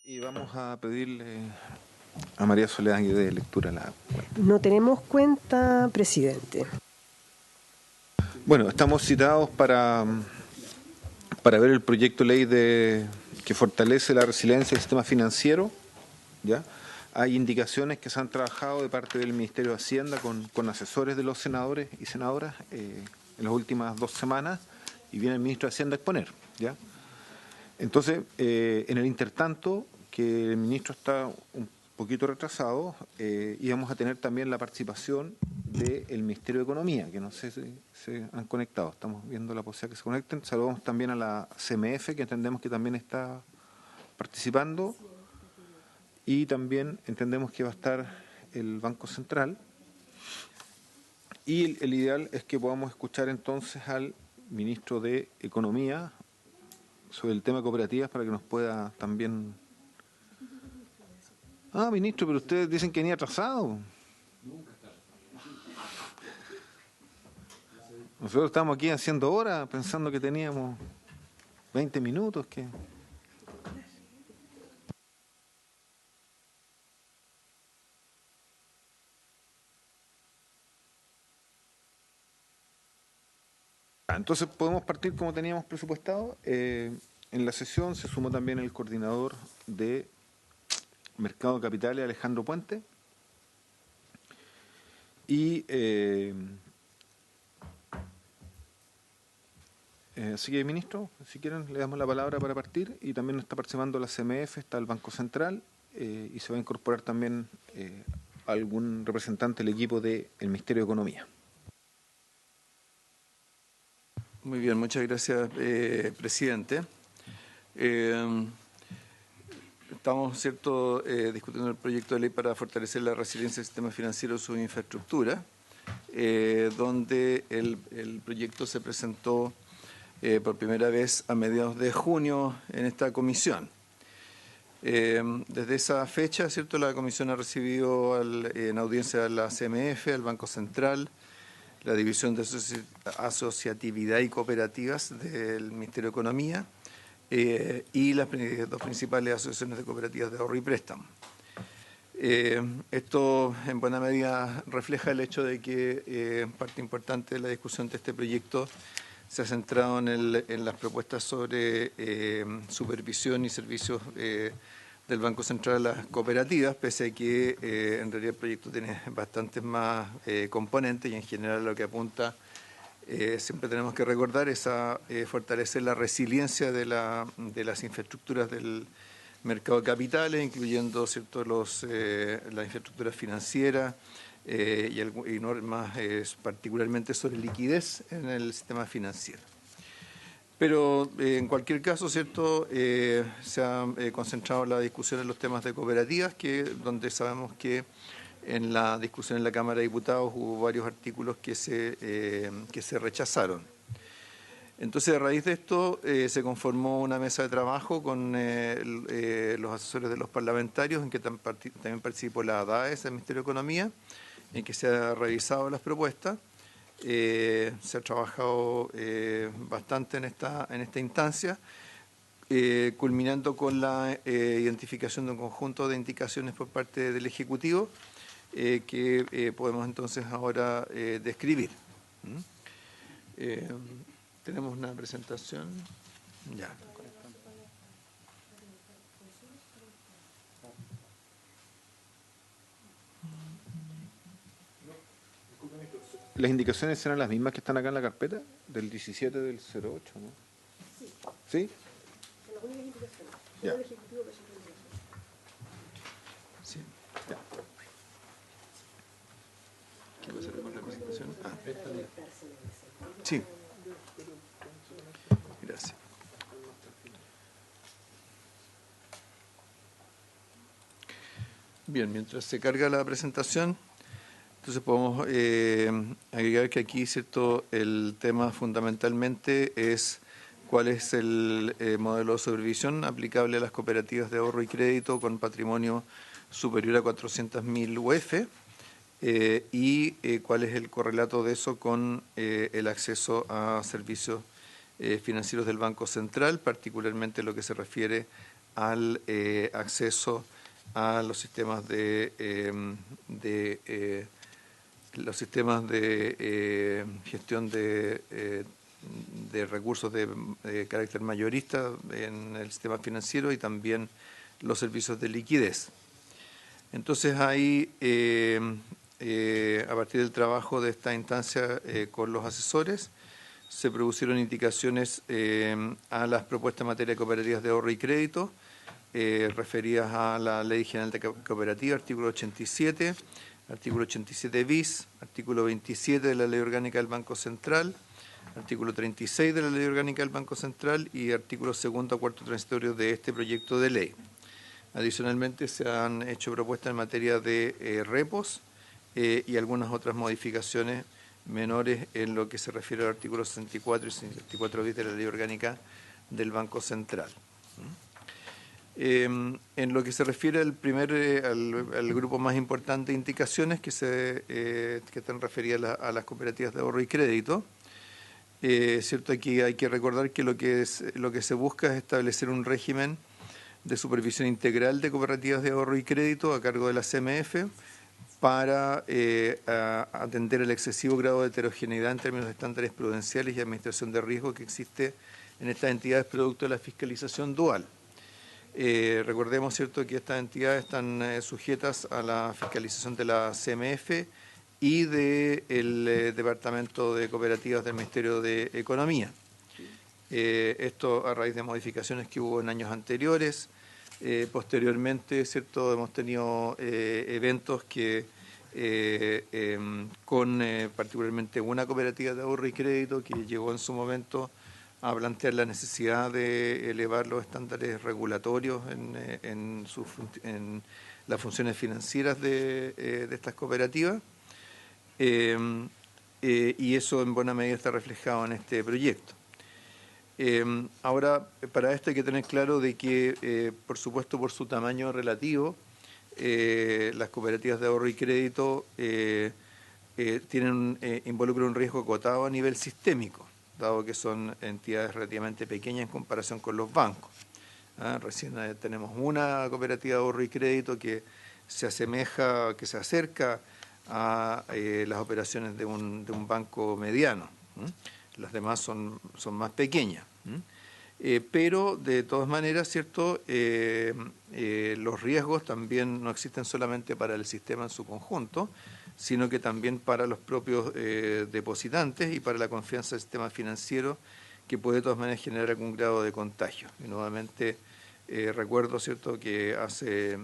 Y vamos a pedirle a María Soledad que dé lectura a la cuenta. No tenemos cuenta, presidente. Bueno, estamos citados para ver el proyecto de ley que fortalece la resiliencia del sistema financiero. ¿Ya? Hay indicaciones que se han trabajado de parte del Ministerio de Hacienda con asesores de los senadores y senadoras en las últimas 2 semanas, y viene el ministro de Hacienda a exponer. ¿Ya? Entonces, en el intertanto, que el ministro está un poquito retrasado, íbamos a tener también la participación del Ministerio de Economía, que no sé si se han conectado. Estamos viendo la posibilidad que se conecten. Saludamos también a la CMF, que entendemos que también está participando, y también entendemos que va a estar el Banco Central. Y el ideal es que podamos escuchar entonces al ministro de Economía sobre el tema de cooperativas para que nos pueda también... Ah, ministro, pero ustedes dicen que venía atrasado. Nosotros estamos aquí haciendo horas pensando que teníamos 20 minutos. Que... Entonces podemos partir como teníamos presupuestado. En la sesión se sumó también el coordinador de Mercado de Capitales, Alejandro Puente. Y así que, ministro, si quieren le damos la palabra para partir. Y también está participando la CMF, está el Banco Central, y se va a incorporar también algún representante del equipo del Ministerio de Economía. Muy bien, muchas gracias, presidente. Estamos, ¿cierto?, discutiendo el proyecto de ley para fortalecer la resiliencia del sistema financiero y su infraestructura, donde el proyecto se presentó por primera vez a mediados de junio en esta comisión. Desde esa fecha, ¿cierto?, la comisión ha recibido en audiencia a la CMF, al Banco Central, la División de Asociatividad y Cooperativas del Ministerio de Economía y las 2 principales asociaciones de cooperativas de ahorro y préstamo. Esto en buena medida refleja el hecho de que parte importante de la discusión de este proyecto se ha centrado en las propuestas sobre supervisión y servicios del Banco Central a las cooperativas, pese a que en realidad el proyecto tiene bastantes más componentes y en general lo que apunta, siempre tenemos que recordar, es a fortalecer la resiliencia de las infraestructuras del mercado de capitales, incluyendo, ¿cierto?, las infraestructuras financieras y normas particularmente sobre liquidez en el sistema financiero. Pero en cualquier caso, ¿cierto?, se ha concentrado la discusión en los temas de cooperativas, donde sabemos que en la discusión en la Cámara de Diputados hubo varios artículos que se rechazaron. Entonces, a raíz de esto, se conformó una mesa de trabajo con los asesores de los parlamentarios, en que también participó la ADAES del Ministerio de Economía, en que se han revisado las propuestas. Se ha trabajado bastante en esta instancia, culminando con la identificación de un conjunto de indicaciones por parte del Ejecutivo que podemos entonces ahora describir. Tenemos una presentación. Ya. ¿Las indicaciones serán las mismas que están acá en la carpeta? Del 17 del 08, ¿no? Sí. ¿Sí? Son las únicas indicaciones. Ya. El Ejecutivo presentó indicaciones. Sí. Ya. ¿Qué va a hacer con la presentación? Sí. Gracias. Bien, mientras se carga la presentación, entonces podemos agregar que aquí, ¿cierto?, el tema fundamentalmente es cuál es el modelo de supervisión aplicable a las cooperativas de ahorro y crédito con patrimonio superior a 400.000 UF y cuál es el correlato de eso con el acceso a servicios financieros del Banco Central, particularmente lo que se refiere al acceso a los sistemas de gestión de recursos de carácter mayorista en el sistema financiero y también los servicios de liquidez. Entonces ahí, a partir del trabajo de esta instancia con los asesores, se produjeron indicaciones a las propuestas en materia de cooperativas de ahorro y crédito, referidas a la Ley General de Cooperativas, artículo 87, artículo 87 bis, artículo 27 de la Ley Orgánica del Banco Central, artículo 36 de la Ley Orgánica del Banco Central y artículo segundo a cuarto transitorio de este proyecto de ley. Adicionalmente, se han hecho propuestas en materia de repos y algunas otras modificaciones menores en lo que se refiere al artículo 64 y 64 bis de la Ley Orgánica del Banco Central. En lo que se refiere al al grupo más importante de indicaciones que están referidas a las cooperativas de ahorro y crédito, cierto, aquí hay que recordar que lo que se busca es establecer un régimen de supervisión integral de cooperativas de ahorro y crédito a cargo de la CMF para atender el excesivo grado de heterogeneidad en términos de estándares prudenciales y administración de riesgo que existe en estas entidades producto de la fiscalización dual. Recordemos, cierto, que estas entidades están sujetas a la fiscalización de la CMF y del Departamento de Cooperativas del Ministerio de Economía. Esto a raíz de modificaciones que hubo en años anteriores. Posteriormente, cierto, hemos tenido eventos que con particularmente una cooperativa de ahorro y crédito que llegó en su momento a plantear la necesidad de elevar los estándares regulatorios en las funciones financieras de estas cooperativas, y eso en buena medida está reflejado en este proyecto. Ahora, para esto hay que tener claro de que, por supuesto, por su tamaño relativo, las cooperativas de ahorro y crédito involucran un riesgo acotado a nivel sistémico, dado que son entidades relativamente pequeñas en comparación con los bancos. Recién tenemos una cooperativa de ahorro y crédito que se acerca a las operaciones de un banco mediano. Las demás son más pequeñas. Pero de todas maneras, cierto, los riesgos también no existen solamente para el sistema en su conjunto, sino que también para los propios depositantes y para la confianza del sistema financiero, que puede de todas maneras generar algún grado de contagio. Y nuevamente recuerdo, cierto, que hace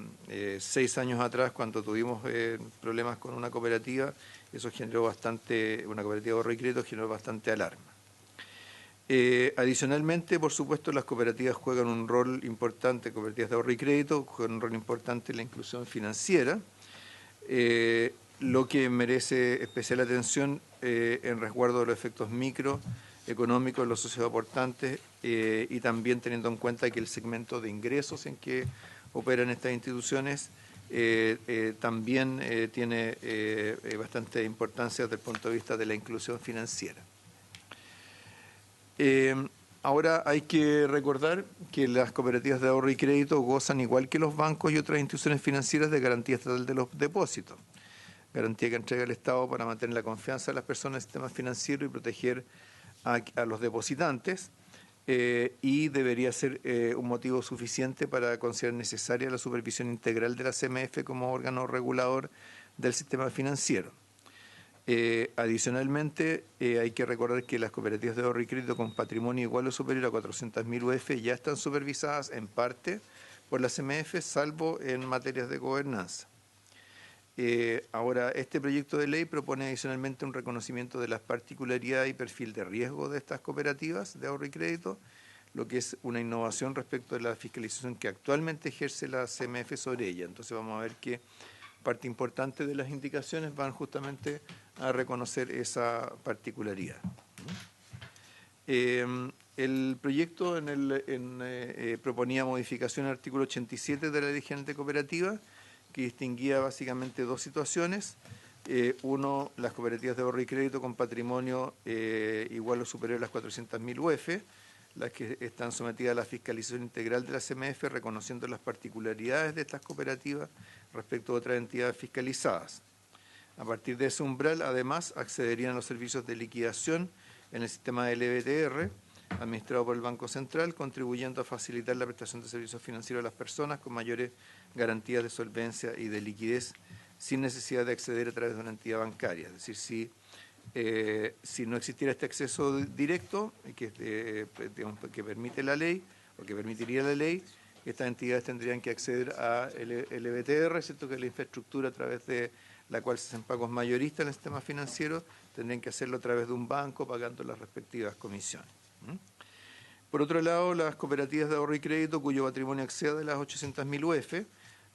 6 años atrás, cuando tuvimos problemas con una cooperativa, eso generó una cooperativa de ahorro y crédito generó bastante alarma. Adicionalmente, por supuesto, las cooperativas juegan un rol importante, cooperativas de ahorro y crédito, juegan un rol importante en la inclusión financiera, lo que merece especial atención en resguardo de los efectos microeconómicos de los socios aportantes y también teniendo en cuenta que el segmento de ingresos en que operan estas instituciones también tiene bastante importancia desde el punto de vista de la inclusión financiera. Ahora hay que recordar que las cooperativas de ahorro y crédito gozan, igual que los bancos y otras instituciones financieras, de garantía estatal de los depósitos, garantía que entrega el Estado para mantener la confianza de las personas en el sistema financiero y proteger a los depositantes, y debería ser un motivo suficiente para considerar necesaria la supervisión integral de la CMF como órgano regulador del sistema financiero. Adicionalmente, hay que recordar que las cooperativas de ahorro y crédito con patrimonio igual o superior a 400.000 UF ya están supervisadas en parte por la CMF, salvo en materias de gobernanza. Ahora, este proyecto de ley propone adicionalmente un reconocimiento de las particularidades y perfil de riesgo de estas cooperativas de ahorro y crédito, lo que es una innovación respecto de la fiscalización que actualmente ejerce la CMF sobre ella. Entonces vamos a ver que parte importante de las indicaciones van justamente a reconocer esa particularidad. El proyecto proponía modificación al artículo 87 de la Ley General de Cooperativas, que distinguía básicamente dos situaciones. Uno, las cooperativas de ahorro y crédito con patrimonio igual o superior a las 400.000 UF, las que están sometidas a la fiscalización integral de la CMF, reconociendo las particularidades de estas cooperativas respecto a otras entidades fiscalizadas. A partir de ese umbral, además, accederían a los servicios de liquidación en el sistema del LBTR, administrado por el Banco Central, contribuyendo a facilitar la prestación de servicios financieros a las personas con mayores garantías de solvencia y de liquidez, sin necesidad de acceder a través de una entidad bancaria. Es decir, si no existiera este acceso directo que permite la ley, o que permitiría la ley, estas entidades tendrían que acceder a LBTR, ¿cierto?, que es la infraestructura a través de la cual se hacen pagos mayoristas en el sistema financiero, tendrían que hacerlo a través de un banco pagando las respectivas comisiones. Por otro lado, las cooperativas de ahorro y crédito cuyo patrimonio exceda de las 800.000 UF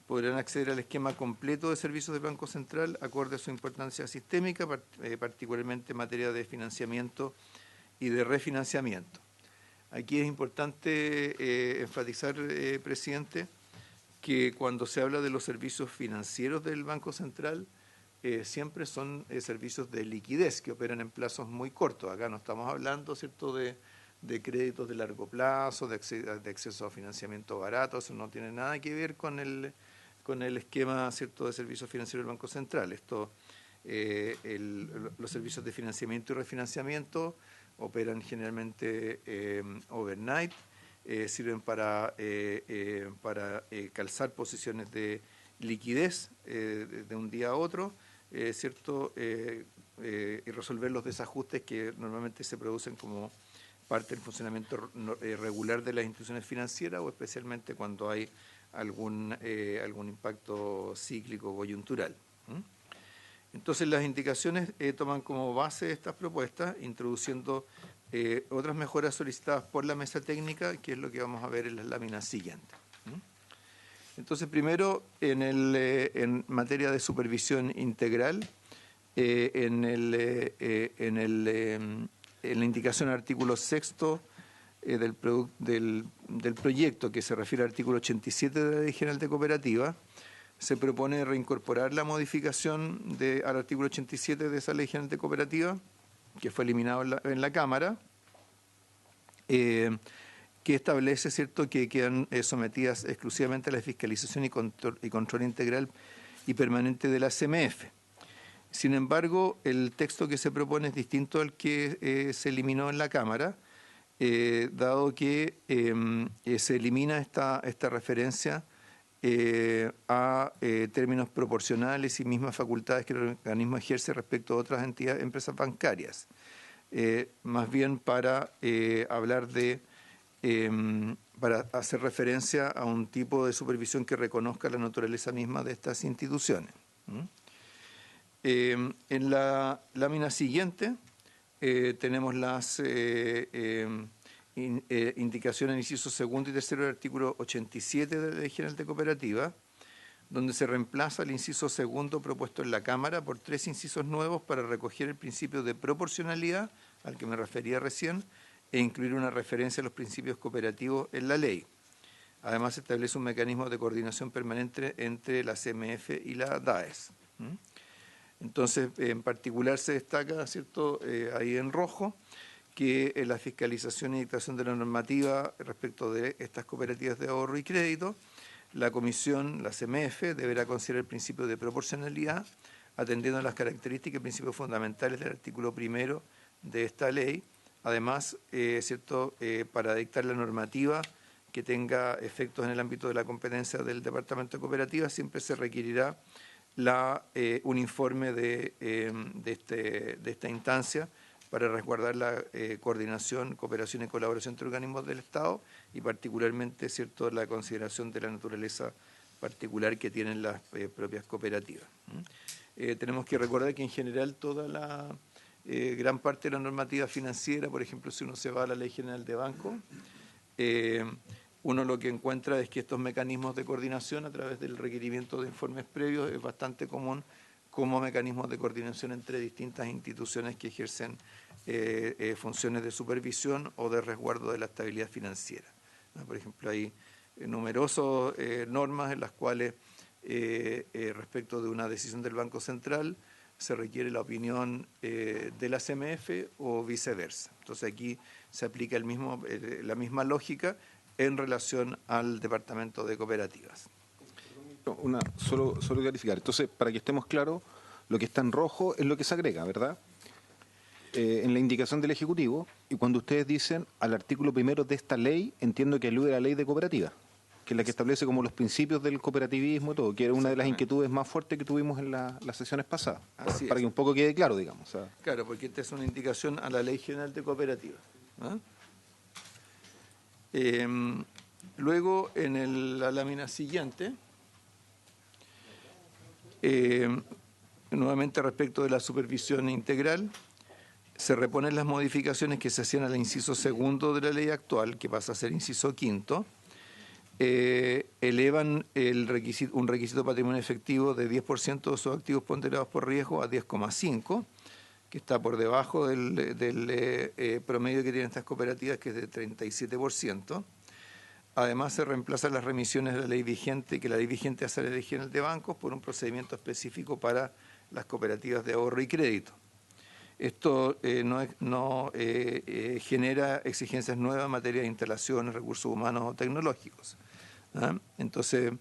podrán acceder al esquema completo de servicios del Banco Central acorde a su importancia sistémica, particularmente en materia de financiamiento y de refinanciamiento. Aquí es importante enfatizar, presidente, que cuando se habla de los servicios financieros del Banco Central, siempre son servicios de liquidez que operan en plazos muy cortos. Acá no estamos hablando, ¿cierto?, de créditos de largo plazo, de acceso a financiamiento barato. Eso no tiene nada que ver con el esquema, ¿cierto?, de servicios financieros del Banco Central. Los servicios de financiamiento y refinanciamiento operan generalmente overnight, sirven para calzar posiciones de liquidez de un día a otro, ¿cierto?, y resolver los desajustes que normalmente se producen como parte del funcionamiento regular de las instituciones financieras, o especialmente cuando hay algún impacto cíclico o coyuntural. Entonces, las indicaciones toman como base estas propuestas, introduciendo otras mejoras solicitadas por la mesa técnica, que es lo que vamos a ver en las láminas siguientes. Entonces, primero, en materia de supervisión integral, en la indicación artículo 6 del proyecto, que se refiere al artículo 87 de la Ley General de Cooperativas, se propone reincorporar la modificación al artículo 87 de esa Ley General de Cooperativas, que fue eliminado en la Cámara, que establece, ¿cierto?, que quedan sometidas exclusivamente a la fiscalización y control integral y permanente de la CMF. Sin embargo, el texto que se propone es distinto al que se eliminó en la Cámara, dado que se elimina esta referencia a términos proporcionales y mismas facultades que el organismo ejerce respecto a otras empresas bancarias, más bien para hablar para hacer referencia a un tipo de supervisión que reconozca la naturaleza misma de estas instituciones. En la lámina siguiente tenemos las indicaciones, incisos segundo y tercero del artículo 87 de la Ley General de Cooperativas, donde se reemplaza el inciso segundo propuesto en la Cámara por 3 incisos nuevos para recoger el principio de proporcionalidad, al que me refería recién, e incluir una referencia a los principios cooperativos en la ley. Además, se establece un mecanismo de coordinación permanente entre la CMF y la DAES. Entonces, en particular se destaca, ¿cierto?, ahí en rojo, que la fiscalización y dictación de la normativa respecto de estas cooperativas de ahorro y crédito, la Comisión, la CMF, deberá considerar el principio de proporcionalidad, atendiendo a las características y principios fundamentales del artículo 1 de esta ley. Además, ¿cierto?, para dictar la normativa que tenga efectos en el ámbito de la competencia del Departamento de Cooperativas, siempre se requerirá un informe de esta instancia para resguardar la coordinación, cooperación y colaboración entre organismos del Estado y particularmente, ¿cierto?, la consideración de la naturaleza particular que tienen las propias cooperativas. Tenemos que recordar que en general toda la gran parte de la normativa financiera, por ejemplo, si uno se va a la Ley General de Banco, uno lo que encuentra es que estos mecanismos de coordinación a través del requerimiento de informes previos es bastante común como mecanismos de coordinación entre distintas instituciones que ejercen funciones de supervisión o de resguardo de la estabilidad financiera. Por ejemplo, hay numerosas normas en las cuales respecto de una decisión del Banco Central, se requiere la opinión de la CMF o viceversa. Entonces aquí se aplica la misma lógica en relación al Departamento de Cooperativas. Solo clarificar. Entonces, para que estemos claros, lo que está en rojo es lo que se agrega, ¿verdad? En la indicación del Ejecutivo, y cuando ustedes dicen al artículo 1 de esta ley, entiendo que alude a la ley de cooperativas, que es la que establece como los principios del cooperativismo y todo, que era una de las inquietudes más fuertes que tuvimos en las sesiones pasadas, para que un poco quede claro, digamos. Claro, porque esta es una indicación a la Ley General de Cooperativas. Luego, en la lámina siguiente, nuevamente respecto de la supervisión integral, se reponen las modificaciones que se hacían al inciso segundo de la ley actual, que pasa a ser inciso quinto. Elevan un requisito de patrimonio efectivo de 10% de sus activos ponderados por riesgo a 10,5%, que está por debajo del promedio que tienen estas cooperativas, que es de 37%. Además, se reemplazan las remisiones de la ley vigente, que la ley vigente hace a la Ley General de Bancos, por un procedimiento específico para las cooperativas de ahorro y crédito. Esto no genera exigencias nuevas en materia de instalaciones, recursos humanos o tecnológicos. Entonces,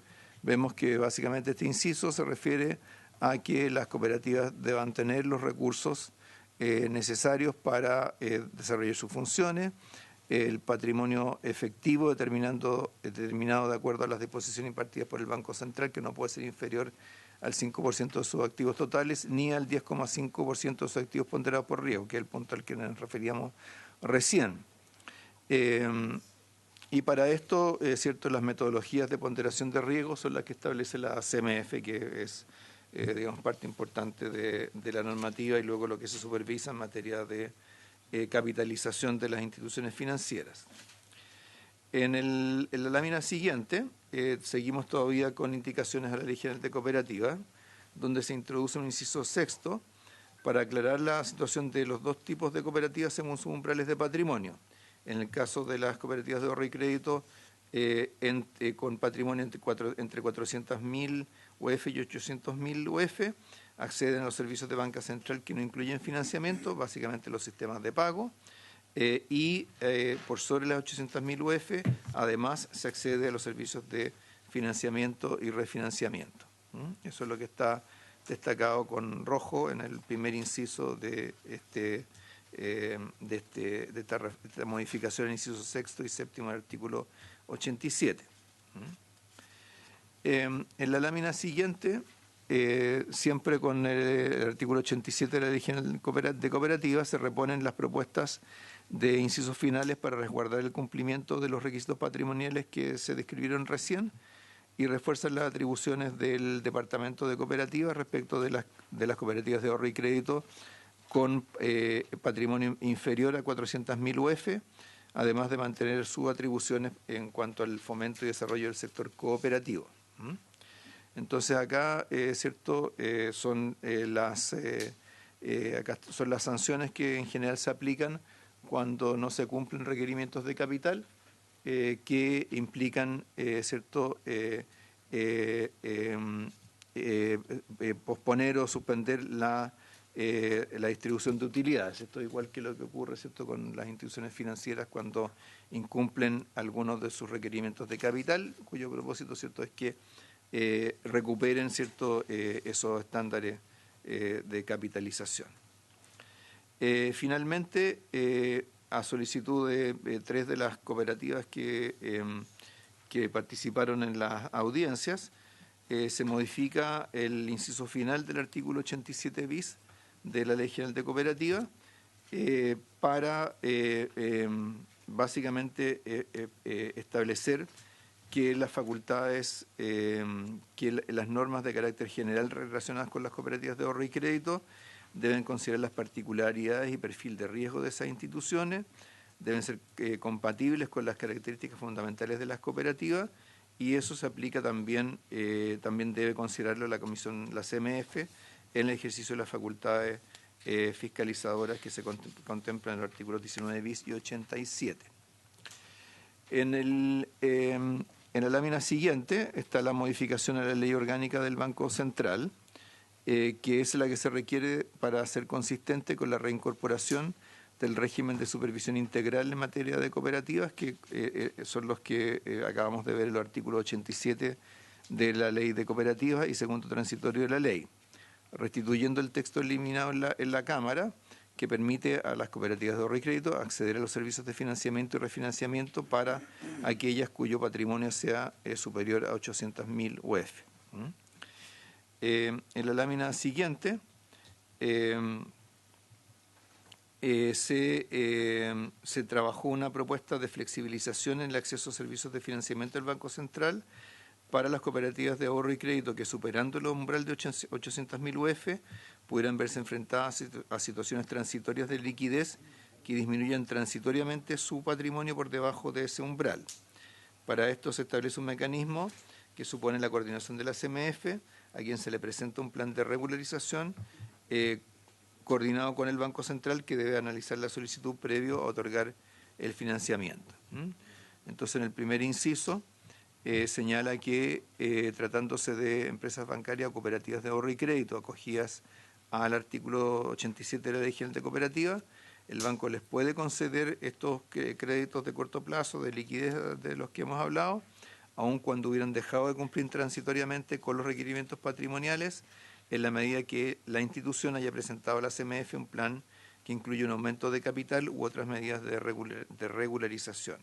vemos que básicamente este inciso se refiere a que las cooperativas deban tener los recursos necesarios para desarrollar sus funciones, el patrimonio efectivo determinado de acuerdo a las disposiciones impartidas por el Banco Central, que no puede ser inferior al 5% de sus activos totales, ni al 10,5% de sus activos ponderados por riesgo, que es el punto al que nos referíamos recién. Y para esto, cierto, las metodologías de ponderación de riesgo son las que establece la CMF, que es, digamos, parte importante de la normativa, y luego lo que se supervisa en materia de capitalización de las instituciones financieras. En la lámina siguiente, seguimos todavía con indicaciones a la Ley General de Cooperativas, donde se introduce un inciso sexto para aclarar la situación de los dos tipos de cooperativas según sus umbrales de patrimonio. En el caso de las cooperativas de ahorro y crédito, con patrimonio entre 400.000 UF y 800.000 UF, acceden a los servicios de banca central que no incluyen financiamiento, básicamente los sistemas de pago, y por sobre las 800.000 UF, además se accede a los servicios de financiamiento y refinanciamiento. Eso es lo que está destacado con rojo en el primer inciso de esta modificación, el inciso sexto y séptimo del artículo 87. En la lámina siguiente, siempre con el artículo 87 de la Ley General de Cooperativas, se reponen las propuestas de incisos finales para resguardar el cumplimiento de los requisitos patrimoniales que se describieron recién, y refuerzan las atribuciones del Departamento de Cooperativas respecto de las cooperativas de ahorro y crédito con patrimonio inferior a 400.000 UF, además de mantener sus atribuciones en cuanto al fomento y desarrollo del sector cooperativo. Entonces acá, cierto, son las sanciones que en general se aplican cuando no se cumplen requerimientos de capital que implican, cierto, posponer o suspender la distribución de utilidades. Esto es igual que lo que ocurre, ¿cierto?, con las instituciones financieras cuando incumplen algunos de sus requerimientos de capital, cuyo propósito, ¿cierto?, es que recuperen, ¿cierto?, esos estándares de capitalización. Finalmente, a solicitud de tres de las cooperativas que participaron en las audiencias, se modifica el inciso final del artículo 87 bis de la Ley General de Cooperativas para básicamente establecer que las facultades, que las normas de carácter general relacionadas con las cooperativas de ahorro y crédito deben considerar las particularidades y perfil de riesgo de esas instituciones, deben ser compatibles con las características fundamentales de las cooperativas, y eso se aplica también, también debe considerarlo la CMF, en el ejercicio de las facultades fiscalizadoras que se contemplan en los artículos 19 bis y 87. En la lámina siguiente está la modificación a la Ley Orgánica del Banco Central, que es la que se requiere para ser consistente con la reincorporación del régimen de supervisión integral en materia de cooperativas, que son los que acabamos de ver en el artículo 87 de la Ley de Cooperativas y segundo transitorio de la ley, restituyendo el texto eliminado en la Cámara, que permite a las cooperativas de ahorro y crédito acceder a los servicios de financiamiento y refinanciamiento para aquellas cuyo patrimonio sea superior a 800.000 UF. En la lámina siguiente se trabajó una propuesta de flexibilización en el acceso a servicios de financiamiento del Banco Central para las cooperativas de ahorro y crédito que, superando el umbral de 800.000 UF, pudieran verse enfrentadas a situaciones transitorias de liquidez que disminuyan transitoriamente su patrimonio por debajo de ese umbral. Para esto se establece un mecanismo que supone la coordinación de la CMF, a quien se le presenta un plan de regularización coordinado con el Banco Central, que debe analizar la solicitud previo a otorgar el financiamiento. Entonces, en el primer inciso señala que tratándose de empresas bancarias o cooperativas de ahorro y crédito acogidas al artículo 87 de la Ley General de Cooperativas, el banco les puede conceder estos créditos de corto plazo, de liquidez de los que hemos hablado, aun cuando hubieran dejado de cumplir transitoriamente con los requerimientos patrimoniales, en la medida que la institución haya presentado a la CMF un plan que incluye un aumento de capital u otras medidas de regularización.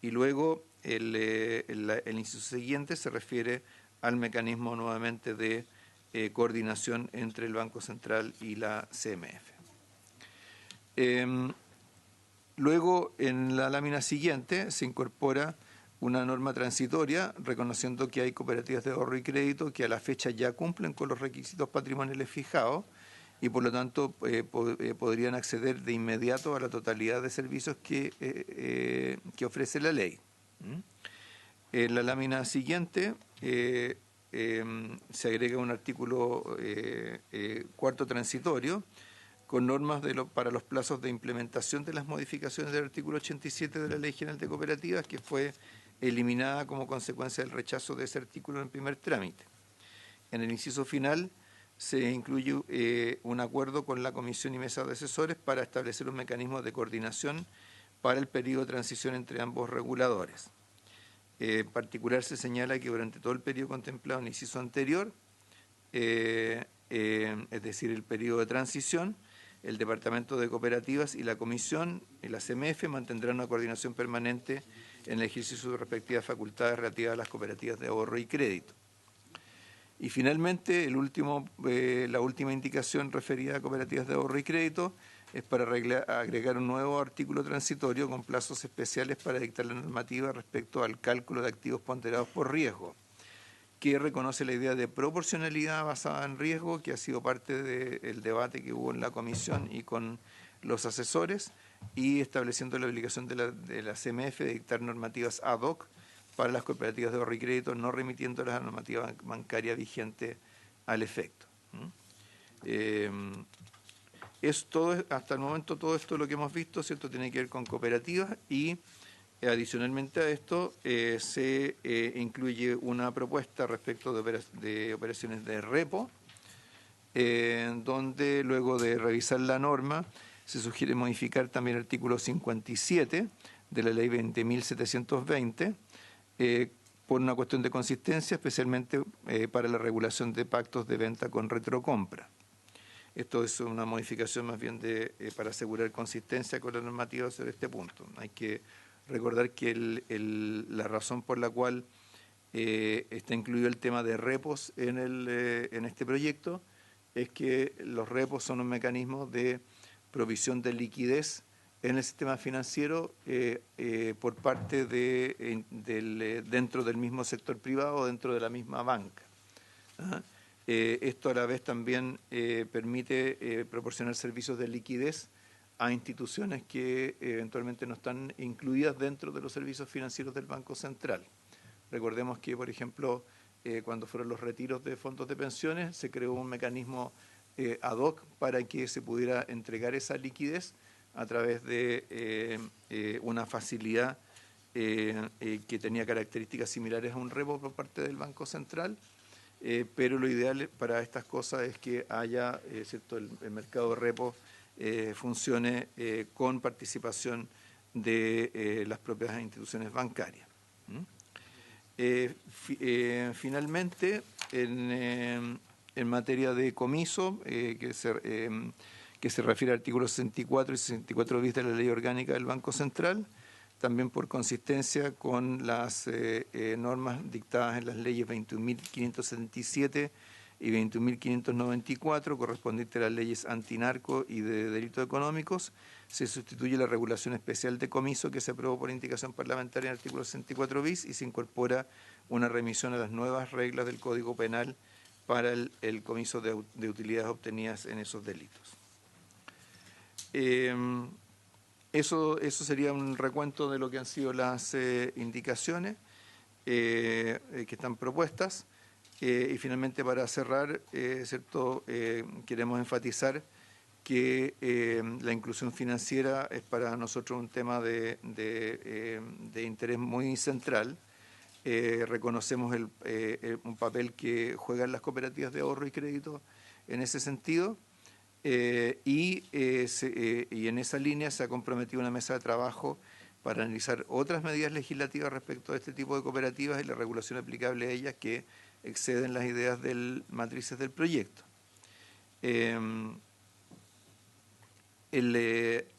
Y luego el inciso siguiente se refiere al mecanismo nuevamente de coordinación entre el Banco Central y la CMF. Luego, en la lámina siguiente, se incorpora una norma transitoria reconociendo que hay cooperativas de ahorro y crédito que a la fecha ya cumplen con los requisitos patrimoniales fijados y por lo tanto podrían acceder de inmediato a la totalidad de servicios que ofrece la ley. En la lámina siguiente se agrega un artículo cuarto transitorio con normas para los plazos de implementación de las modificaciones del artículo 87 de la Ley General de Cooperativas, que fue eliminada como consecuencia del rechazo de ese artículo en primer trámite. En el inciso final se incluye un acuerdo con la Comisión y Mesa de Asesores para establecer un mecanismo de coordinación para el periodo de transición entre ambos reguladores. En particular se señala que durante todo el periodo contemplado en el inciso anterior, es decir, el periodo de transición, el Departamento de Cooperativas y la Comisión y la CMF mantendrán una coordinación permanente en el ejercicio de sus respectivas facultades relativas a las cooperativas de ahorro y crédito. Y finalmente, la última indicación referida a cooperativas de ahorro y crédito es para agregar un nuevo artículo transitorio con plazos especiales para dictar la normativa respecto al cálculo de activos ponderados por riesgo, que reconoce la idea de proporcionalidad basada en riesgo, que ha sido parte del debate que hubo en la comisión y con los asesores, y estableciendo la obligación de la CMF de dictar normativas ad hoc para las cooperativas de ahorro y crédito, no remitiendo a la normativa bancaria vigente al efecto. Es todo, hasta el momento todo esto lo que hemos visto, ¿cierto?, tiene que ver con cooperativas y adicionalmente a esto se incluye una propuesta respecto de operaciones de repo, donde luego de revisar la norma se sugiere modificar también el artículo 57 de la ley 20.720 por una cuestión de consistencia, especialmente para la regulación de pactos de venta con retrocompra. Esto es una modificación más bien para asegurar consistencia con la normativa sobre este punto. Hay que recordar que la razón por la cual está incluido el tema de repos en este proyecto es que los repos son un mecanismo de provisión de liquidez en el sistema financiero por parte dentro del mismo sector privado, dentro de la misma banca. ¿Ah? Esto a la vez también permite proporcionar servicios de liquidez a instituciones que eventualmente no están incluidas dentro de los servicios financieros del Banco Central. Recordemos que, por ejemplo, cuando fueron los retiros de fondos de pensiones, se creó un mecanismo ad hoc para que se pudiera entregar esa liquidez a través de una facilidad que tenía características similares a un repo por parte del Banco Central, pero lo ideal para estas cosas es que haya, ¿cierto? El mercado de repo funcione con participación de las propias instituciones bancarias. Finalmente, en materia de comiso, que se refiere al artículo 64 y 64 bis de la Ley Orgánica del Banco Central, también por consistencia con las normas dictadas en las leyes 21.577 y 21.594, correspondientes a las leyes antinarco y de delitos económicos, se sustituye la regulación especial de comiso que se aprobó por indicación parlamentaria en el artículo 64 bis y se incorpora una remisión a las nuevas reglas del Código Penal para el comiso de utilidades obtenidas en esos delitos. Eso sería un recuento de lo que han sido las indicaciones que están propuestas. Y finalmente, para cerrar, ¿cierto? Queremos enfatizar que la inclusión financiera es para nosotros un tema de interés muy central. Reconocemos un papel que juegan las cooperativas de ahorro y crédito en ese sentido. Y en esa línea se ha comprometido una mesa de trabajo para analizar otras medidas legislativas respecto a este tipo de cooperativas y la regulación aplicable a ellas que exceden las ideas matrices del proyecto.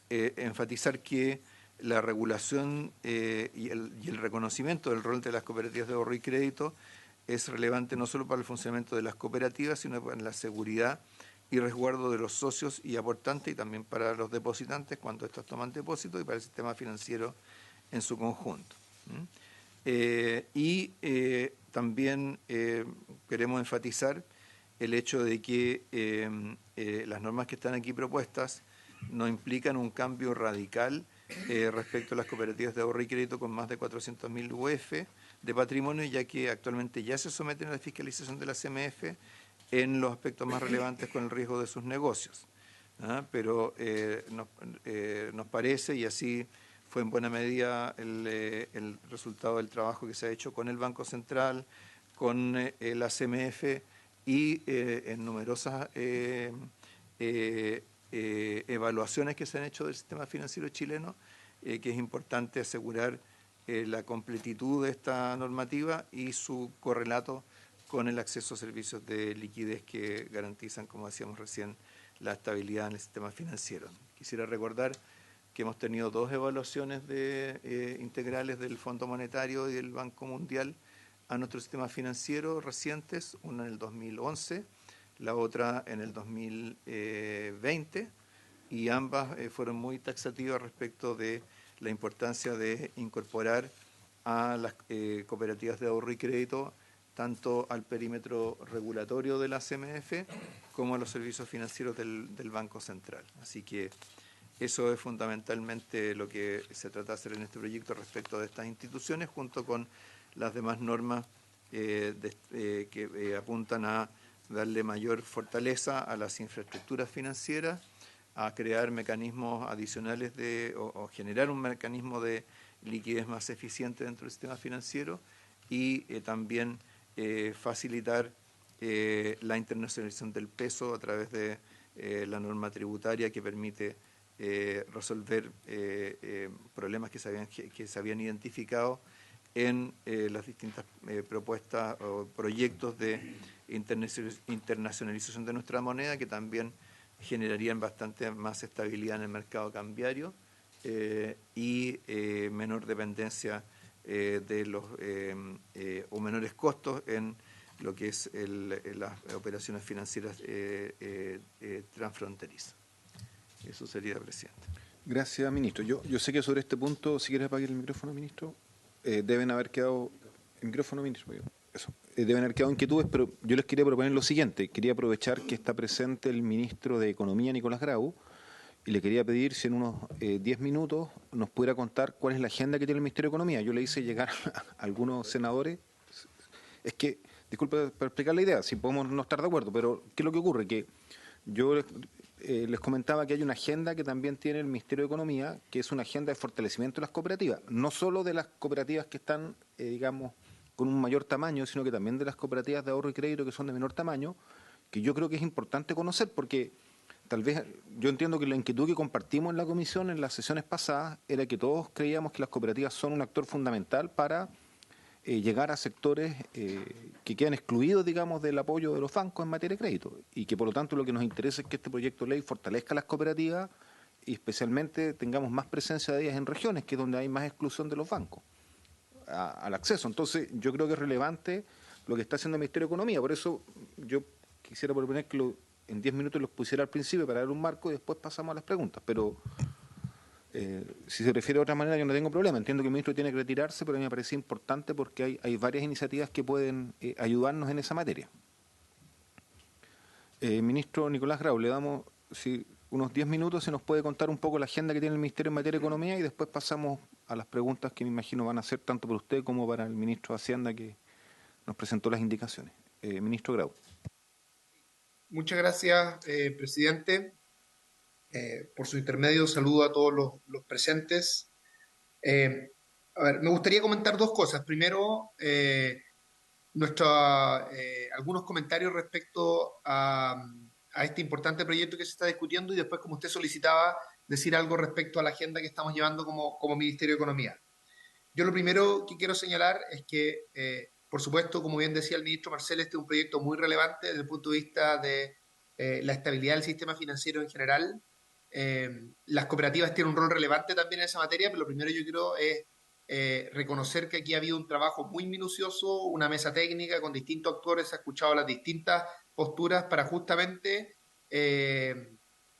Enfatizar que la regulación y el reconocimiento del rol de las cooperativas de ahorro y crédito es relevante no solo para el funcionamiento de las cooperativas, sino para la seguridad y resguardo de los socios y aportantes y también para los depositantes cuando estos toman depósitos y para el sistema financiero en su conjunto. También queremos enfatizar el hecho de que las normas que están aquí propuestas no implican un cambio radical respecto a las cooperativas de ahorro y crédito con más de 400.000 UF de patrimonio, ya que actualmente ya se someten a la fiscalización de la CMF en los aspectos más relevantes con el riesgo de sus negocios. Pero nos parece, y así fue en buena medida el resultado del trabajo que se ha hecho con el Banco Central, con la CMF y en numerosas evaluaciones que se han hecho del sistema financiero chileno, que es importante asegurar la completitud de esta normativa y su correlato con el acceso a servicios de liquidez que garantizan, como decíamos recién, la estabilidad en el sistema financiero. Quisiera recordar que hemos tenido dos evaluaciones integrales del Fondo Monetario y del Banco Mundial a nuestro sistema financiero recientes, una en el 2011, la otra en el 2020, y ambas fueron muy taxativas respecto de la importancia de incorporar a las cooperativas de ahorro y crédito tanto al perímetro regulatorio de la CMF como a los servicios financieros del Banco Central. Así que eso es fundamentalmente lo que se trata de hacer en este proyecto respecto de estas instituciones, junto con las demás normas que apuntan a darle mayor fortaleza a las infraestructuras financieras, a crear mecanismos adicionales o generar un mecanismo de liquidez más eficiente dentro del sistema financiero y también facilitar la internacionalización del peso a través de la norma tributaria que permite resolver problemas que se habían identificado en las distintas propuestas o proyectos de internacionalización de nuestra moneda, que también generarían bastante más estabilidad en el mercado cambiario y menor dependencia de los o menores costos en lo que es las operaciones financieras transfronterizas. Eso sería, presidente. Gracias, ministro. Yo sé que sobre este punto, si quieres apagar el micrófono, ministro, deben haber quedado... El micrófono, ministro, eso. Deben haber quedado inquietudes, pero yo les quería proponer lo siguiente. Quería aprovechar que está presente el ministro de Economía, Nicolás Grau, y le quería pedir si en unos 10 minutos nos pudiera contar cuál es la agenda que tiene el Ministerio de Economía. Yo le hice llegar a algunos senadores. Es que, disculpe para explicar la idea, si podemos no estar de acuerdo, pero ¿qué es lo que ocurre? Que yo les comentaba que hay una agenda que también tiene el Ministerio de Economía, que es una agenda de fortalecimiento de las cooperativas, no solo de las cooperativas que están, digamos, con un mayor tamaño, sino que también de las cooperativas de ahorro y crédito que son de menor tamaño, que yo creo que es importante conocer, porque tal vez yo entiendo que la inquietud que compartimos en la comisión en las sesiones pasadas era que todos creíamos que las cooperativas son un actor fundamental para llegar a sectores que quedan excluidos, digamos, del apoyo de los bancos en materia de crédito, y que por lo tanto lo que nos interesa es que este proyecto de ley fortalezca las cooperativas y especialmente tengamos más presencia de ellas en regiones, que es donde hay más exclusión de los bancos al acceso. Entonces yo creo que es relevante lo que está haciendo el Ministerio de Economía, por eso yo quisiera proponer que en 10 minutos los pusiera al principio para dar un marco y después pasamos a las preguntas, pero si se prefiere de otra manera yo no tengo problema. Entiendo que el ministro tiene que retirarse, pero a mí me parece importante porque hay varias iniciativas que pueden ayudarnos en esa materia. Ministro Nicolás Grau, le damos unos 10 minutos, se nos puede contar un poco la agenda que tiene el Ministerio en materia de Economía y después pasamos a las preguntas que me imagino van a ser tanto para usted como para el ministro de Hacienda que nos presentó las indicaciones. Ministro Grau. Muchas gracias, presidente. Por su intermedio, saludo a todos los presentes. Me gustaría comentar dos cosas. Primero, algunos comentarios respecto a este importante proyecto que se está discutiendo y después, como usted solicitaba, decir algo respecto a la agenda que estamos llevando como Ministerio de Economía. Yo lo primero que quiero señalar es que, por supuesto, como bien decía el ministro Marcel, este es un proyecto muy relevante desde el punto de vista de la estabilidad del sistema financiero en general. Las cooperativas tienen un rol relevante también en esa materia, pero lo primero yo quiero es reconocer que aquí ha habido un trabajo muy minucioso, una mesa técnica con distintos actores, se ha escuchado las distintas posturas para justamente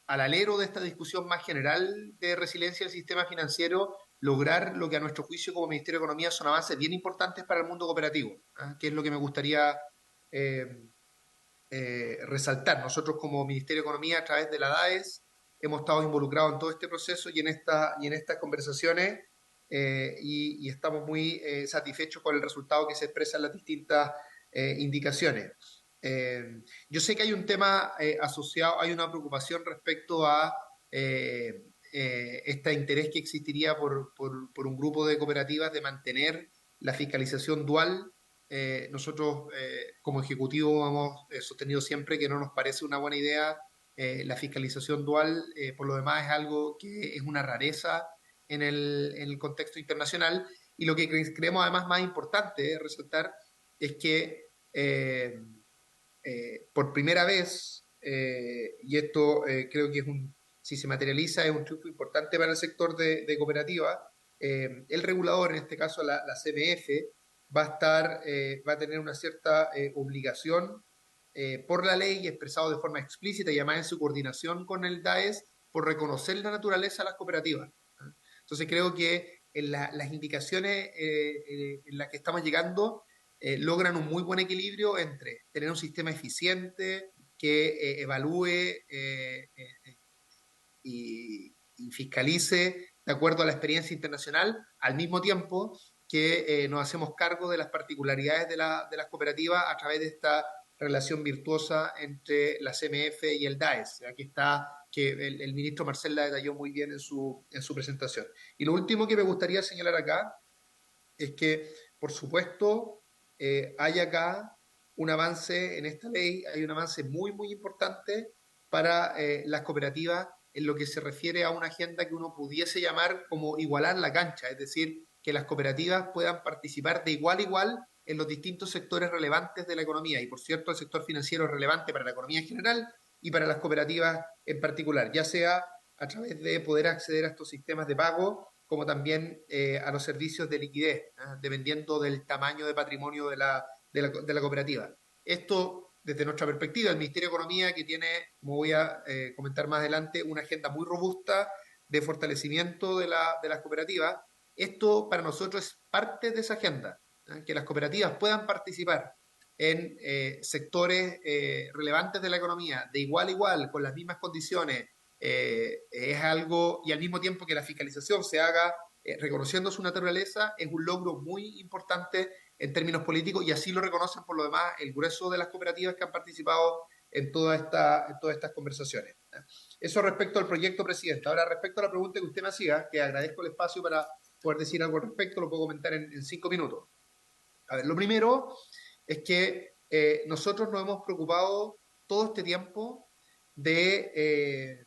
al alero de esta discusión más general de resiliencia del sistema financiero, lograr lo que a nuestro juicio como Ministerio de Economía son avances bien importantes para el mundo cooperativo, que es lo que me gustaría resaltar. Nosotros como Ministerio de Economía, a través de la DAES, hemos estado involucrados en todo este proceso y en estas conversaciones y estamos muy satisfechos con el resultado que se expresa en las distintas indicaciones. Yo sé que hay un tema asociado, hay una preocupación respecto a este interés que existiría por un grupo de cooperativas de mantener la fiscalización dual. Nosotros como Ejecutivo hemos sostenido siempre que no nos parece una buena idea la fiscalización dual. Por lo demás es algo que es una rareza en el contexto internacional, y lo que creemos además más importante resaltar es que por primera vez, y esto creo que si se materializa es un triunfo importante para el sector de cooperativa, el regulador, en este caso la CMF, va a tener una cierta obligación por la ley y expresado de forma explícita y además en su coordinación con el DAES por reconocer la naturaleza de las cooperativas. Entonces creo que las indicaciones en las que estamos llegando logran un muy buen equilibrio entre tener un sistema eficiente que evalúe y fiscalice de acuerdo a la experiencia internacional, al mismo tiempo que nos hacemos cargo de las particularidades de las cooperativas a través de esta relación virtuosa entre la CMF y el DAES. Aquí está, que el ministro Marcel la detalló muy bien en su presentación. Y lo último que me gustaría señalar acá es que, por supuesto, hay acá un avance en esta ley, hay un avance muy, muy importante para las cooperativas en lo que se refiere a una agenda que uno pudiese llamar como igualar la cancha, es decir, que las cooperativas puedan participar de igual a igual en los distintos sectores relevantes de la economía. Y, por cierto, el sector financiero es relevante para la economía en general y para las cooperativas en particular, ya sea a través de poder acceder a estos sistemas de pago, como también a los servicios de liquidez, dependiendo del tamaño de patrimonio de la cooperativa. Esto, desde nuestra perspectiva, el Ministerio de Economía, que tiene, como voy a comentar más adelante, una agenda muy robusta de fortalecimiento de las cooperativas. Esto para nosotros es parte de esa agenda, que las cooperativas puedan participar en sectores relevantes de la economía, de igual a igual, con las mismas condiciones, es algo, y al mismo tiempo que la fiscalización se haga reconociendo su naturaleza, es un logro muy importante en términos políticos, y así lo reconocen por lo demás el grueso de las cooperativas que han participado en todas estas conversaciones. Eso respecto al proyecto, presidente. Ahora, respecto a la pregunta que usted me hacía, que agradezco el espacio para poder decir algo al respecto, lo puedo comentar en 5 minutos. A ver, lo primero es que nosotros nos hemos preocupado todo este tiempo de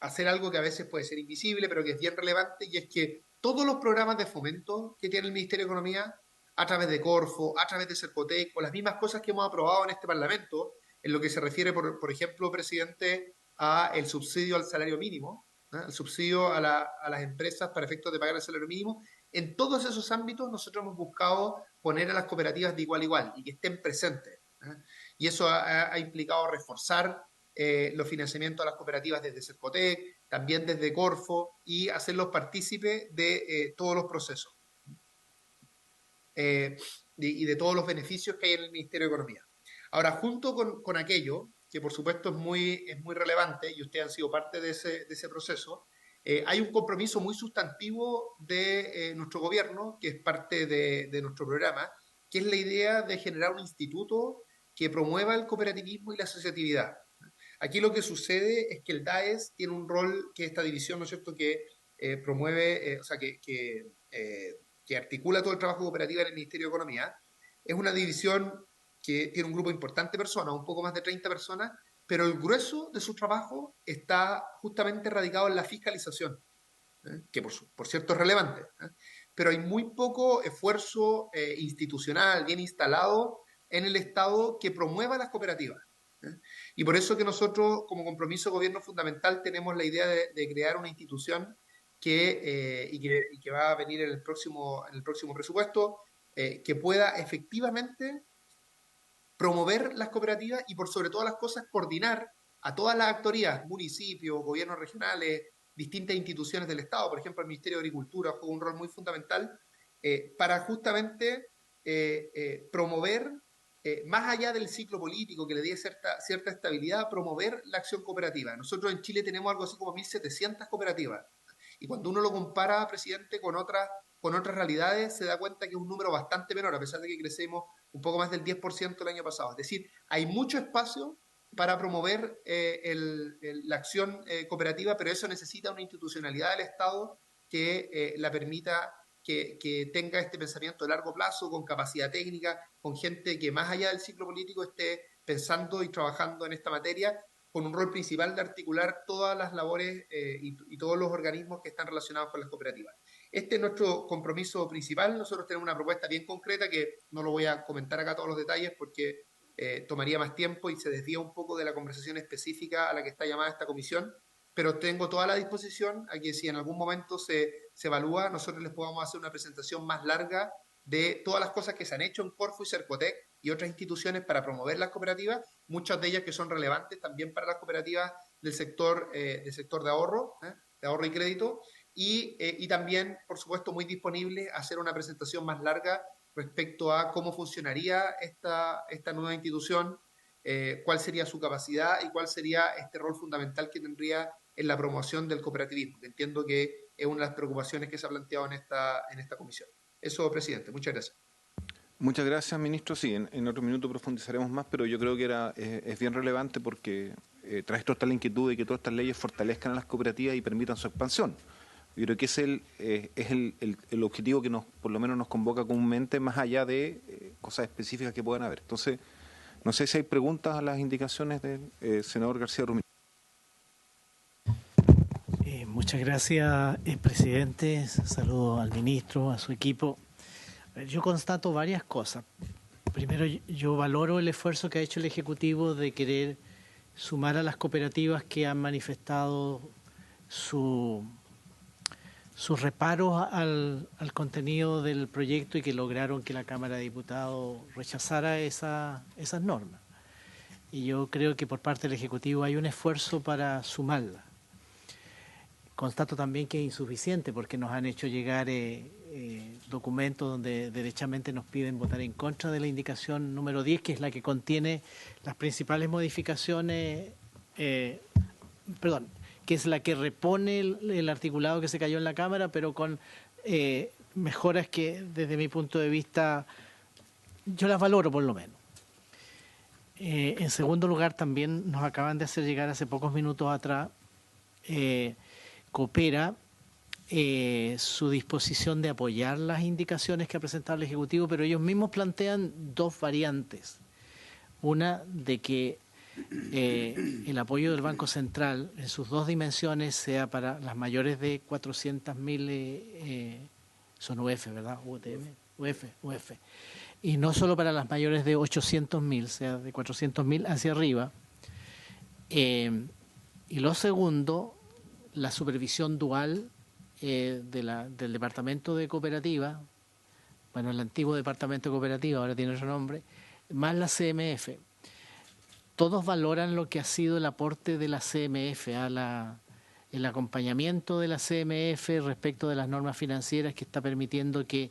hacer algo que a veces puede ser invisible, pero que es bien relevante, y es que todos los programas de fomento que tiene el Ministerio de Economía, a través de Corfo, a través de Cercotec, o las mismas cosas que hemos aprobado en este Parlamento, en lo que se refiere, por ejemplo, presidente, a el subsidio al salario mínimo, el subsidio a las empresas para efectos de pagar el salario mínimo, en todos esos ámbitos nosotros hemos buscado poner a las cooperativas de igual a igual y que estén presentes. Y eso ha implicado reforzar los financiamientos a las cooperativas desde Cercotec, también desde Corfo, y hacerlos partícipes de todos los procesos y de todos los beneficios que hay en el Ministerio de Economía. Ahora, junto con aquello, que por supuesto es muy relevante, y ustedes han sido parte de ese proceso, hay un compromiso muy sustantivo de nuestro gobierno, que es parte de nuestro programa, que es la idea de generar un instituto que promueva el cooperativismo y la asociatividad. Aquí lo que sucede es que el DAES tiene un rol, que esta división, ¿no es cierto?, que promueve, o sea, que articula todo el trabajo cooperativo en el Ministerio de Economía. Es una división que tiene un grupo importante de personas, un poco más de 30 personas, pero el grueso de su trabajo está justamente radicado en la fiscalización, que por cierto es relevante, pero hay muy poco esfuerzo institucional bien instalado en el Estado que promueva las cooperativas. Y por eso que nosotros, como compromiso de gobierno fundamental, tenemos la idea de crear una institución y que va a venir en el próximo presupuesto, que pueda efectivamente promover las cooperativas y, por sobre todas las cosas, coordinar a todas las actorías, municipios, gobiernos regionales, distintas instituciones del Estado. Por ejemplo, el Ministerio de Agricultura juega un rol muy fundamental para justamente promover, más allá del ciclo político que le dé cierta estabilidad, promover la acción cooperativa. Nosotros en Chile tenemos algo así como 1.700 cooperativas. Y cuando uno lo compara, presidente, con otras realidades, se da cuenta que es un número bastante menor, a pesar de que crecemos un poco más del 10% el año pasado. Es decir, hay mucho espacio para promover la acción cooperativa, pero eso necesita una institucionalidad del Estado que la permita que tenga este pensamiento a largo plazo, con capacidad técnica, con gente que más allá del ciclo político esté pensando y trabajando en esta materia, con un rol principal de articular todas las labores y todos los organismos que están relacionados con las cooperativas. Este es nuestro compromiso principal. Nosotros tenemos una propuesta bien concreta que no lo voy a comentar acá todos los detalles porque tomaría más tiempo y se desvía un poco de la conversación específica a la que está llamada esta comisión, pero tengo toda la disposición a que si en algún momento se evalúa, nosotros les podamos hacer una presentación más larga de todas las cosas que se han hecho en Corfo y Cercotec y otras instituciones para promover las cooperativas, muchas de ellas que son relevantes también para las cooperativas del sector de ahorro y crédito, y también, por supuesto, muy disponible a hacer una presentación más larga respecto a cómo funcionaría esta nueva institución, cuál sería su capacidad y cuál sería este rol fundamental que tendría en la promoción del cooperativismo, que entiendo que es una de las preocupaciones que se ha planteado en esta comisión. Eso, presidente. Muchas gracias. Muchas gracias, ministro. Sí, en otro minuto profundizaremos más, pero yo creo que es bien relevante porque tras esto está la inquietud de que todas estas leyes fortalezcan a las cooperativas y permitan su expansión. Yo creo que ese es el objetivo que por lo menos nos convoca comúnmente, más allá de cosas específicas que puedan haber. Entonces, no sé si hay preguntas a las indicaciones del senador García Rumí. Muchas gracias, presidente. Saludo al ministro, a su equipo. Yo constato varias cosas. Primero, yo valoro el esfuerzo que ha hecho el Ejecutivo de querer sumar a las cooperativas que han manifestado sus reparos al contenido del proyecto y que lograron que la Cámara de Diputados rechazara esas normas. Y yo creo que por parte del Ejecutivo hay un esfuerzo para sumarlas. Constato también que es insuficiente porque nos han hecho llegar documentos donde derechamente nos piden votar en contra de la indicación número 10, que es la que contiene las principales modificaciones, que es la que repone el articulado que se cayó en la Cámara, pero con mejoras que desde mi punto de vista yo las valoro por lo menos. En segundo lugar, también nos acaban de hacer llegar hace pocos minutos atrás Coopera su disposición de apoyar las indicaciones que ha presentado el Ejecutivo, pero ellos mismos plantean dos variantes. Una de que el apoyo del Banco Central en sus dos dimensiones sea para las mayores de 400.000, son UF, ¿verdad? UF. Y no solo para las mayores de 800.000, sea de 400.000 hacia arriba. Y lo segundo, la supervisión dual del Departamento de Cooperativa, bueno, el antiguo Departamento de Cooperativa, ahora tiene otro nombre, más la CMF. Todos valoran lo que ha sido el aporte de la CMF, el acompañamiento de la CMF respecto de las normas financieras que está permitiendo que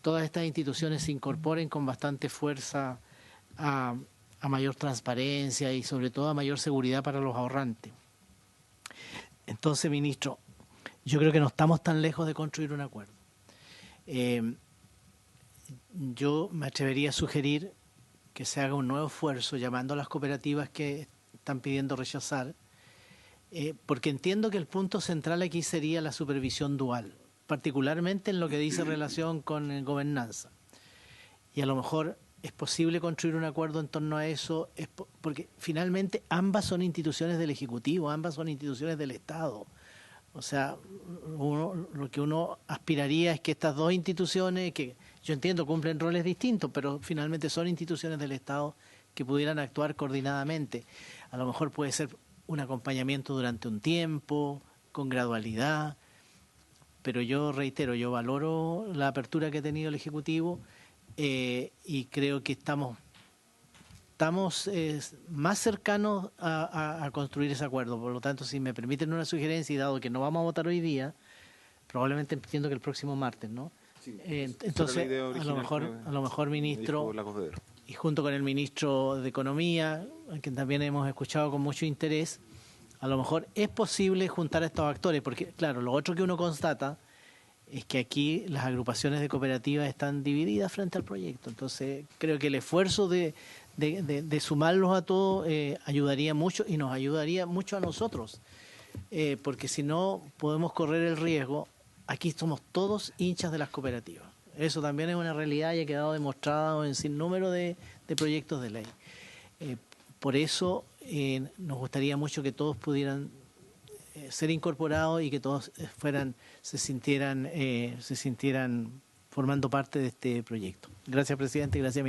todas estas instituciones se incorporen con bastante fuerza a mayor transparencia y sobre todo a mayor seguridad para los ahorrantes. Entonces, ministro, yo creo que no estamos tan lejos de construir un acuerdo. Yo me atrevería a sugerir que se haga un nuevo esfuerzo llamando a las cooperativas que están pidiendo rechazar, porque entiendo que el punto central aquí sería la supervisión dual, particularmente en lo que dice relación con gobernanza. Y a lo mejor es posible construir un acuerdo en torno a eso, porque finalmente ambas son instituciones del Ejecutivo, ambas son instituciones del Estado. O sea, lo que uno aspiraría es que estas dos instituciones, que yo entiendo cumplen roles distintos, pero finalmente son instituciones del Estado que pudieran actuar coordinadamente. A lo mejor puede ser un acompañamiento durante un tiempo, con gradualidad, pero yo reitero, yo valoro la apertura que ha tenido el Ejecutivo y creo que estamos más cercanos a construir ese acuerdo. Por lo tanto, si me permiten una sugerencia, y dado que no vamos a votar hoy día, probablemente entiendo que el próximo martes, ¿no? Sí, entonces, a lo mejor, ministro, y junto con el ministro de Economía, a quien también hemos escuchado con mucho interés, a lo mejor es posible juntar a estos actores, porque, claro, lo otro que uno constata es que aquí las agrupaciones de cooperativas están divididas frente al proyecto. Entonces, creo que el esfuerzo de sumarlos a todos ayudaría mucho y nos ayudaría mucho a nosotros, porque si no podemos correr el riesgo. Aquí somos todos hinchas de las cooperativas. Eso también es una realidad y ha quedado demostrado en sinnúmero de proyectos de ley. Por eso nos gustaría mucho que todos pudieran ser incorporados y que todos se sintieran formando parte de este proyecto. Gracias, presidente, y gracias,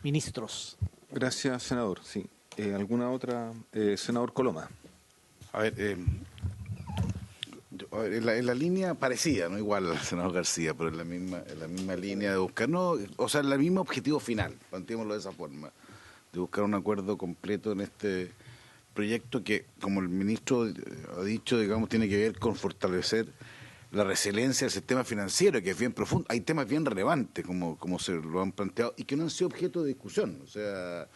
ministros. Gracias, senador. Sí. ¿Alguna otra? Senador Coloma. A ver, en la línea parecida, no igual al senador García, pero en la misma línea de buscar, el mismo objetivo final, planteémoslo de esa forma, de buscar un acuerdo completo en este proyecto que, como el ministro ha dicho, digamos, tiene que ver con fortalecer la resiliencia del sistema financiero, que es bien profundo. Hay temas bien relevantes, como se lo han planteado, y que no han sido objeto de discusión. O sea,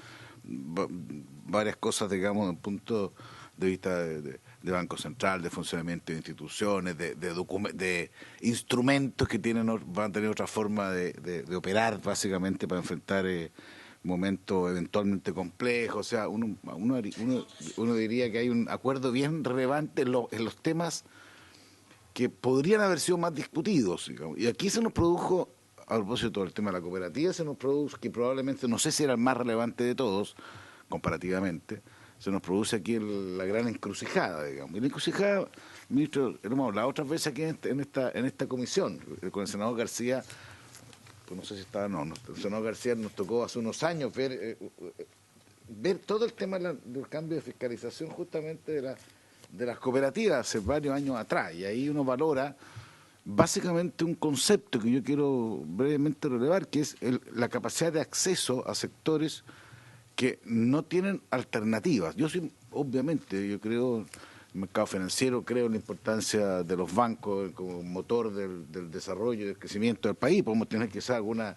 varias cosas, digamos, desde el punto de vista de Banco Central, de funcionamiento de instituciones, de instrumentos que van a tener otra forma de operar, básicamente, para enfrentar momentos eventualmente complejos. O sea, uno diría que hay un acuerdo bien relevante en los temas que podrían haber sido más discutidos, digamos. Y aquí se nos produjo, a propósito del tema de la cooperativa, se nos produjo, que probablemente, no sé si era el más relevante de todos, comparativamente, se nos produce aquí la gran encrucijada, digamos. Y la encrucijada, ministro, lo hemos hablado otras veces aquí en esta comisión, con el senador García, pues no sé si estaba, el senador García nos tocó hace unos años ver todo el tema del cambio de fiscalización justamente de las cooperativas hace varios años atrás, y ahí uno valora básicamente un concepto que yo quiero brevemente relevar, que es la capacidad de acceso a sectores que no tienen alternativas. Obviamente, yo creo en el mercado financiero, creo en la importancia de los bancos como motor del desarrollo y del crecimiento del país, podemos tener quizás alguna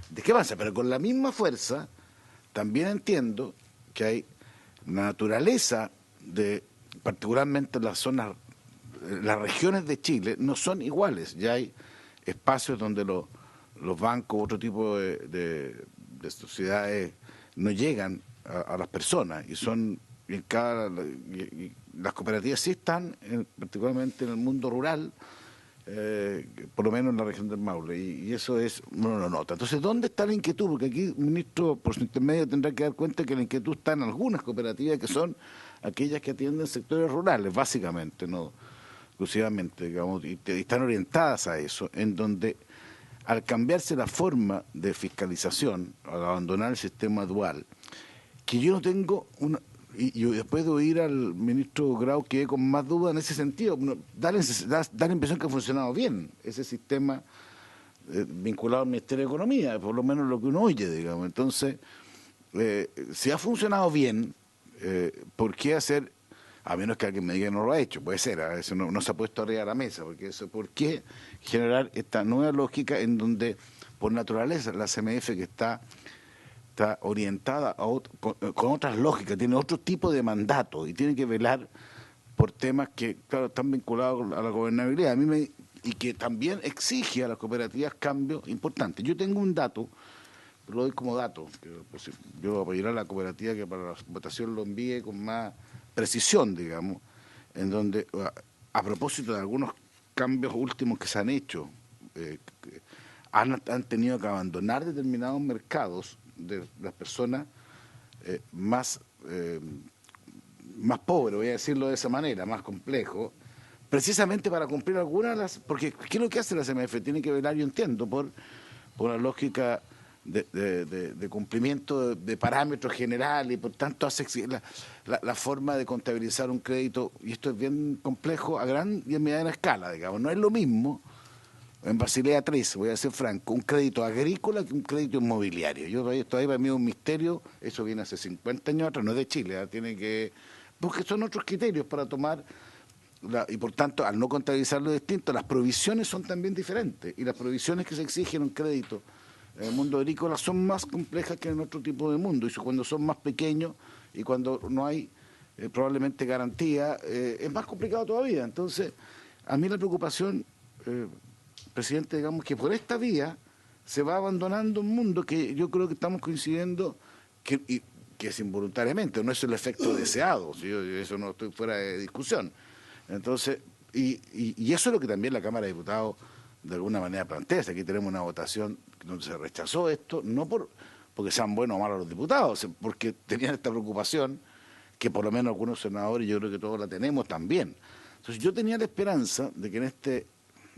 discrepancia, pero con la misma fuerza también entiendo que hay naturaleza particularmente en las zonas, las regiones de Chile no son iguales, ya hay espacios donde los bancos, otro tipo de sociedades no llegan a las personas y y las cooperativas sí están, particularmente en el mundo rural, por lo menos en la región del Maule, y eso uno lo nota. Entonces, ¿dónde está la inquietud? Porque aquí el ministro, por su intermedio, tendrá que dar cuenta que la inquietud está en algunas cooperativas que son aquellas que atienden sectores rurales, básicamente, no exclusivamente, digamos, y están orientadas a eso, en donde al cambiarse la forma de fiscalización, al abandonar el sistema dual, que yo no tengo y después de oír al ministro Grau quedé con más dudas en ese sentido, da la impresión que ha funcionado bien ese sistema vinculado al Ministerio de Economía, por lo menos lo que uno oye, digamos. Entonces, si ha funcionado bien, ¿por qué hacer, a menos que alguien me diga que no lo ha hecho, puede ser, eso no se ha puesto arriba de la mesa, porque eso, ¿por qué generar esta nueva lógica en donde, por naturaleza, la CMF que está orientada con otras lógicas, tiene otro tipo de mandato y tiene que velar por temas que, claro, están vinculados a la gobernabilidad. Y que también exige a las cooperativas cambios importantes. Yo tengo un dato, lo doy como dato, que pues, yo apoyaré a la cooperativa que para la votación lo envíe con más precisión, digamos, en donde, a propósito de algunos cambios últimos que se han hecho, han tenido que abandonar determinados mercados de las personas más pobres, voy a decirlo de esa manera, más complejo, precisamente para cumplir algunas de las... Porque ¿qué es lo que hace la CMF? Tiene que velar, yo entiendo, por la lógica de cumplimiento de parámetros generales, y por tanto hace la forma de contabilizar un crédito, y esto es bien complejo, a gran y a mediana escala, digamos. No es lo mismo, en Basilea 3, voy a ser franco, un crédito agrícola que un crédito inmobiliario. Esto ahí para mí es un misterio, eso viene hace 50 años atrás, no es de Chile, tiene que... porque son otros criterios para tomar, y por tanto, al no contabilizarlo distinto, las provisiones son también diferentes, y las provisiones que se exigen en un crédito en el mundo agrícola son más complejas que en otro tipo de mundo, y cuando son más pequeños y cuando no hay probablemente garantía, es más complicado todavía. Entonces, a mí la preocupación... presidente, digamos que por esta vía se va abandonando un mundo que yo creo que estamos coincidiendo que es involuntariamente, no es el efecto deseado, ¿sí? Eso no estoy fuera de discusión. Entonces, y eso es lo que también la Cámara de Diputados de alguna manera plantea. Aquí tenemos una votación donde se rechazó esto, no porque sean buenos o malos los diputados, porque tenían esta preocupación que por lo menos algunos senadores, yo creo que todos la tenemos también. Entonces yo tenía la esperanza de que en este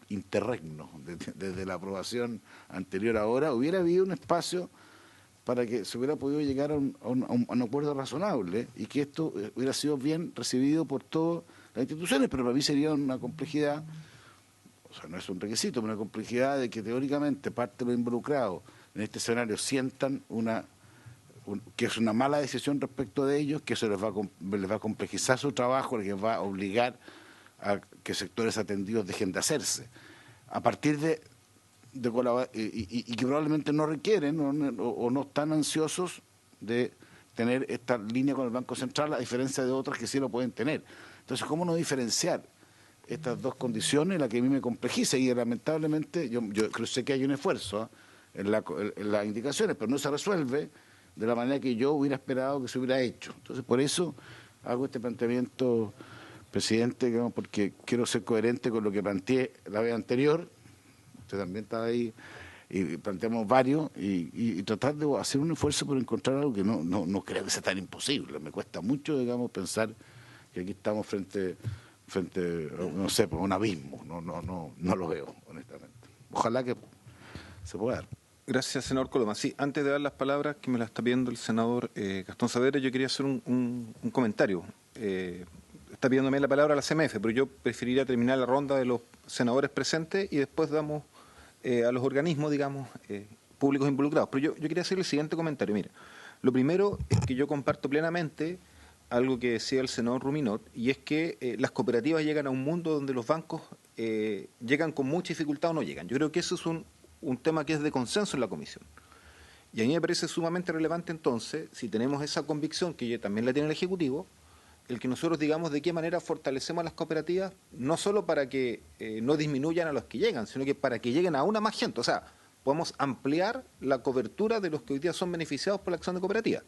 interregno, desde la aprobación anterior a ahora, hubiera habido un espacio para que se hubiera podido llegar a un acuerdo razonable y que esto hubiera sido bien recibido por todas las instituciones, pero para mí sería una complejidad, o sea, no es un requisito, pero una complejidad de que teóricamente parte de los involucrados en este escenario sientan que es una mala decisión respecto de ellos, que eso les va a complejizar su trabajo, les va a obligar a que sectores atendidos dejen de hacerse, a partir de colaborar, y que probablemente no requieren o no están ansiosos de tener esta línea con el Banco Central, a diferencia de otras que sí lo pueden tener. Entonces, ¿cómo no diferenciar estas dos condiciones? La que a mí me complejiza, y lamentablemente yo sé que hay un esfuerzo en las indicaciones, pero no se resuelve de la manera que yo hubiera esperado que se hubiera hecho. Entonces, por eso hago este planteamiento, presidente, digamos, porque quiero ser coherente con lo que planteé la vez anterior. Usted también estaba ahí, y planteamos varios, y tratar de hacer un esfuerzo por encontrar algo que no creo que sea tan imposible. Me cuesta mucho, digamos, pensar que aquí estamos frente no sé, por un abismo. No lo veo, honestamente. Ojalá que se pueda dar. Gracias, senador Coloma. Sí, antes de dar las palabras que me las está pidiendo el senador Gastón Saavedra, yo quería hacer un comentario. Está pidiéndome la palabra a la CMF, pero yo preferiría terminar la ronda de los senadores presentes y después damos a los organismos, digamos, públicos involucrados. Pero yo quería hacer el siguiente comentario. Mire, lo primero es que yo comparto plenamente algo que decía el senador Ruminot, y es que las cooperativas llegan a un mundo donde los bancos llegan con mucha dificultad o no llegan. Yo creo que eso es un tema que es de consenso en la comisión. Y a mí me parece sumamente relevante entonces, si tenemos esa convicción, que ya también la tiene el Ejecutivo, el que nosotros digamos de qué manera fortalecemos a las cooperativas, no solo para que no disminuyan a los que llegan, sino que para que lleguen a una más gente. O sea, podemos ampliar la cobertura de los que hoy día son beneficiados por la acción de cooperativas.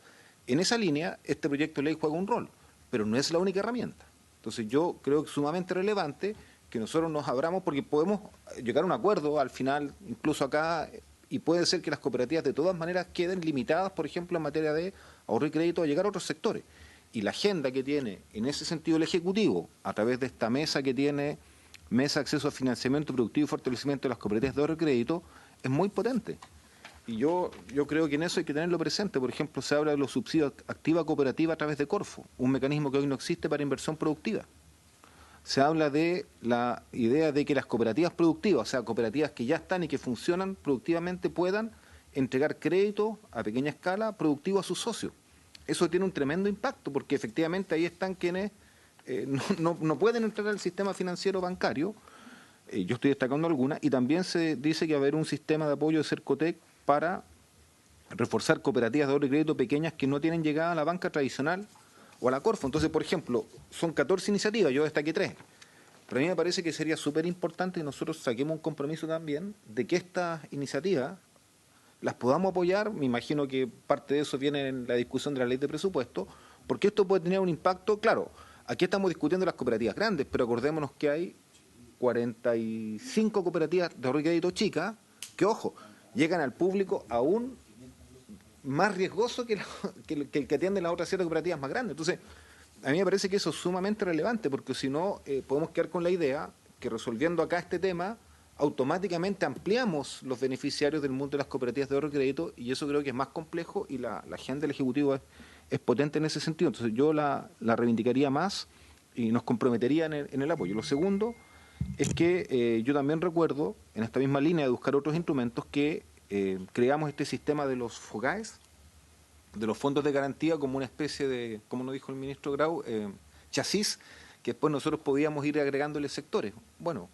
En esa línea, este proyecto de ley juega un rol, pero no es la única herramienta. Entonces yo creo que es sumamente relevante que nosotros nos abramos porque podemos llegar a un acuerdo al final, incluso acá, y puede ser que las cooperativas de todas maneras queden limitadas, por ejemplo, en materia de ahorro y crédito, a llegar a otros sectores. Y la agenda que tiene en ese sentido el Ejecutivo, a través de esta mesa que tiene, Mesa de Acceso a Financiamiento Productivo y Fortalecimiento de las Cooperativas de Ahorro y Crédito, es muy potente. Y yo creo que en eso hay que tenerlo presente. Por ejemplo, se habla de los subsidios activa cooperativa a través de Corfo, un mecanismo que hoy no existe para inversión productiva. Se habla de la idea de que las cooperativas productivas, o sea, cooperativas que ya están y que funcionan productivamente, puedan entregar crédito a pequeña escala productivo a sus socios. Eso tiene un tremendo impacto porque efectivamente ahí están quienes no pueden entrar al sistema financiero bancario. Yo estoy destacando algunas, y también se dice que va a haber un sistema de apoyo de Cercotec para reforzar cooperativas de ahorro y crédito pequeñas que no tienen llegada a la banca tradicional o a la Corfo. Entonces, por ejemplo, son 14 iniciativas, yo destaqué 3. Pero a mí me parece que sería súper importante que nosotros saquemos un compromiso también de que estas iniciativas las podamos apoyar. Me imagino que parte de eso viene en la discusión de la ley de presupuesto, porque esto puede tener un impacto. Claro, aquí estamos discutiendo las cooperativas grandes, pero acordémonos que hay 45 cooperativas de ahorro y crédito chicas que, ojo, llegan al público aún más riesgoso que el que atienden las otras 7 cooperativas más grandes. Entonces, a mí me parece que eso es sumamente relevante, porque si no, podemos quedar con la idea que resolviendo acá este tema, automáticamente ampliamos los beneficiarios del mundo de las cooperativas de ahorro y crédito, y eso creo que es más complejo, y la agenda del Ejecutivo es potente en ese sentido. Entonces, yo la reivindicaría más y nos comprometería en el apoyo. Lo segundo es que yo también recuerdo, en esta misma línea de buscar otros instrumentos, que creamos este sistema de los FOGAES, de los fondos de garantía, como una especie de, como nos dijo el ministro Grau, chasis, que después nosotros podíamos ir agregándole sectores. Bueno,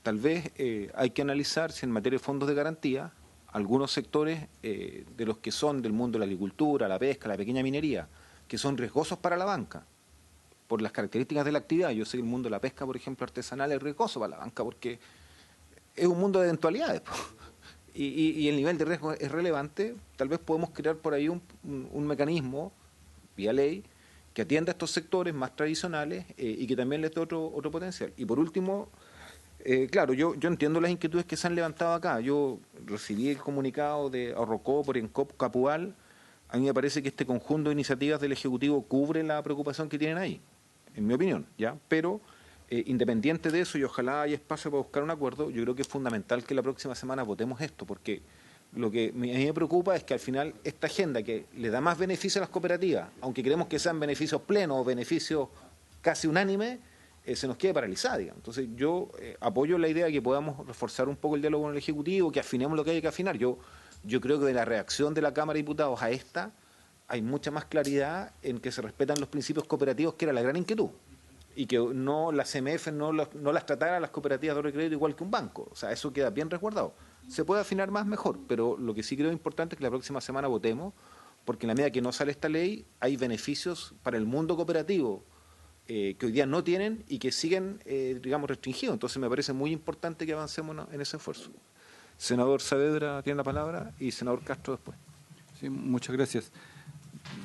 tal vez hay que analizar si en materia de fondos de garantía, algunos sectores de los que son del mundo de la agricultura, la pesca, la pequeña minería, que son riesgosos para la banca, por las características de la actividad. Yo sé que el mundo de la pesca, por ejemplo, artesanal, es riesgoso para la banca porque es un mundo de eventualidades, y el nivel de riesgo es relevante. Tal vez podemos crear por ahí un mecanismo, vía ley, que atienda a estos sectores más tradicionales y que también les dé otro potencial. Y por último, claro, yo entiendo las inquietudes que se han levantado acá. Yo recibí el comunicado de Ahorrocó por Encop Capual. A mí me parece que este conjunto de iniciativas del Ejecutivo cubre la preocupación que tienen ahí, en mi opinión, ¿ya? Pero independiente de eso, y ojalá haya espacio para buscar un acuerdo, yo creo que es fundamental que la próxima semana votemos esto, porque lo que a mí me preocupa es que al final esta agenda que le da más beneficio a las cooperativas, aunque queremos que sean beneficios plenos o beneficios casi unánimes, se nos quede paralizada, digamos. Entonces yo apoyo la idea de que podamos reforzar un poco el diálogo con el Ejecutivo, que afinemos lo que hay que afinar. Yo creo que de la reacción de la Cámara de Diputados a esta hay mucha más claridad en que se respetan los principios cooperativos, que era la gran inquietud, y que no la CMF no las tratara a las cooperativas de ahorro y crédito igual que un banco. O sea, eso queda bien resguardado. Se puede afinar más, mejor, pero lo que sí creo importante es que la próxima semana votemos, porque en la medida que no sale esta ley, hay beneficios para el mundo cooperativo que hoy día no tienen y que siguen, digamos, restringidos. Entonces me parece muy importante que avancemos en ese esfuerzo. Senador Saavedra tiene la palabra y senador Castro después. Sí, muchas gracias.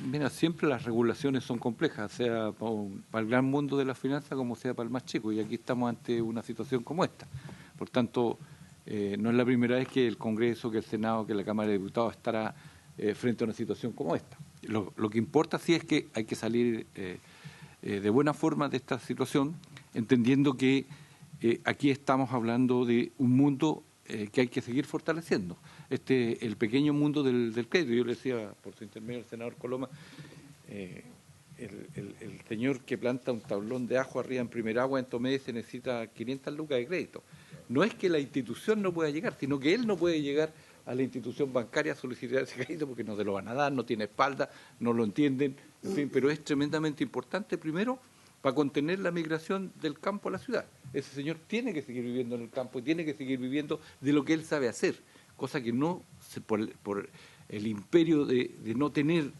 Mira, siempre las regulaciones son complejas, sea para el gran mundo de la finanza como sea para el más chico, y aquí estamos ante una situación como esta. Por tanto, no es la primera vez que el Congreso, que el Senado, que la Cámara de Diputados estará frente a una situación como esta. Lo que importa sí es que hay que salir de buena forma de esta situación, entendiendo que aquí estamos hablando de un mundo que hay que seguir fortaleciendo. El pequeño mundo del crédito. Yo le decía, por su intermedio, al senador Coloma, el señor que planta un tablón de ajo arriba en Primeragua, en Tomé, se necesita 500 lucas de crédito. No es que la institución no pueda llegar, sino que él no puede llegar a la institución bancaria a solicitar ese crédito porque no se lo van a dar, no tiene espalda, no lo entienden, en fin, pero es tremendamente importante, primero, para contener la migración del campo a la ciudad. Ese señor tiene que seguir viviendo en el campo y tiene que seguir viviendo de lo que él sabe hacer, cosa que no, por el imperio de no tener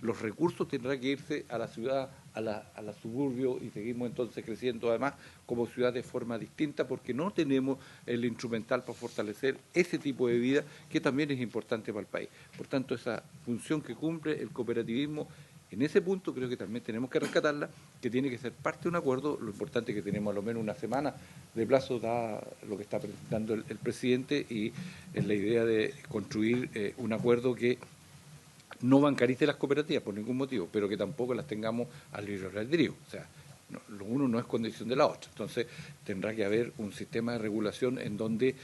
los recursos, tendrá que irse a la ciudad, a la suburbio, y seguimos entonces creciendo además como ciudad de forma distinta porque no tenemos el instrumental para fortalecer ese tipo de vida que también es importante para el país. Por tanto, esa función que cumple el cooperativismo En ese punto creo que también tenemos que rescatarla, que tiene que ser parte de un acuerdo. Lo importante es que tenemos a lo menos una semana de plazo, da lo que está presentando el presidente, y es la idea de construir un acuerdo que no bancarice las cooperativas por ningún motivo, pero que tampoco las tengamos al libre albedrío. O sea, lo uno no es condición de la otra. Entonces tendrá que haber un sistema de regulación en donde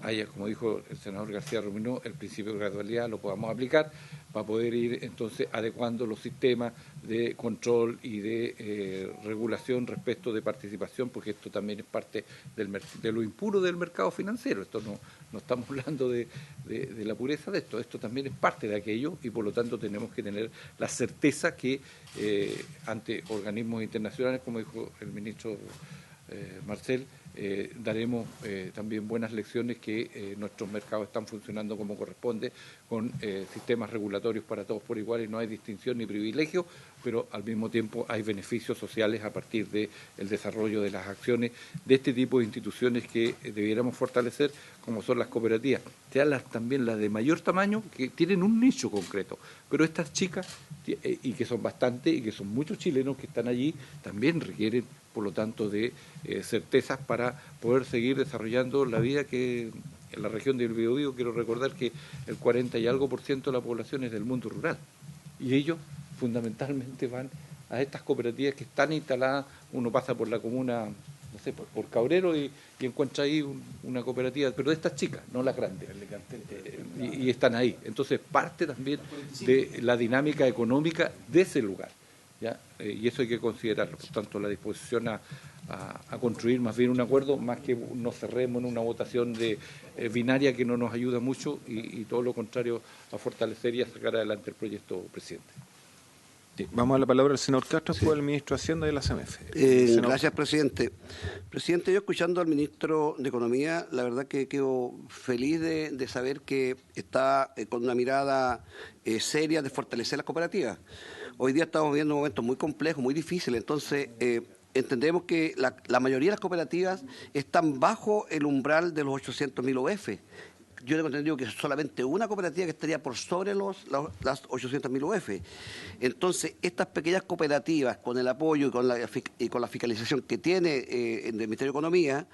haya, como dijo el senador García Ruminó, el principio de gradualidad lo podamos aplicar para poder ir entonces adecuando los sistemas de control y de regulación respecto de participación, porque esto también es parte de lo impuro del mercado financiero. Esto no estamos hablando de la pureza de esto también es parte de aquello, y por lo tanto tenemos que tener la certeza que ante organismos internacionales, como dijo el ministro Marcel, daremos también buenas lecciones que nuestros mercados están funcionando como corresponde, con sistemas regulatorios para todos por igual, y no hay distinción ni privilegio, pero al mismo tiempo hay beneficios sociales a partir del desarrollo de las acciones de este tipo de instituciones que debiéramos fortalecer, como son las cooperativas, sean también las de mayor tamaño, que tienen un nicho concreto, pero estas chicas, y que son bastantes, y que son muchos chilenos que están allí, también requieren, por lo tanto, de certezas para poder seguir desarrollando la vida que en la región del Biobío. Quiero recordar que el 40 y algo % de la población es del mundo rural, y ellos fundamentalmente van a estas cooperativas que están instaladas. Uno pasa por la comuna, no sé, por Cabrero, y encuentra ahí una cooperativa, pero de estas chicas, no las grandes, y están ahí. Entonces parte también de la dinámica económica de ese lugar, ¿ya? Y eso hay que considerarlo. Por tanto, la disposición a construir más bien un acuerdo, más que nos cerremos en una votación binaria que no nos ayuda mucho, y todo lo contrario, a fortalecer y a sacar adelante el proyecto, presidente. Sí, vamos a la palabra al senador Castro, después el ministro de Hacienda y la CMF. Gracias, presidente. Presidente, yo escuchando al ministro de Economía, la verdad que quedo feliz de saber que está con una mirada seria de fortalecer las cooperativas. Hoy día estamos viviendo momentos muy complejos, muy difíciles, entonces entendemos que la mayoría de las cooperativas están bajo el umbral de los 800.000 OF. Yo tengo entendido que es solamente una cooperativa que estaría por sobre las 800.000 UF. Entonces, estas pequeñas cooperativas, con el apoyo y con la fiscalización que tiene el Ministerio de Economía,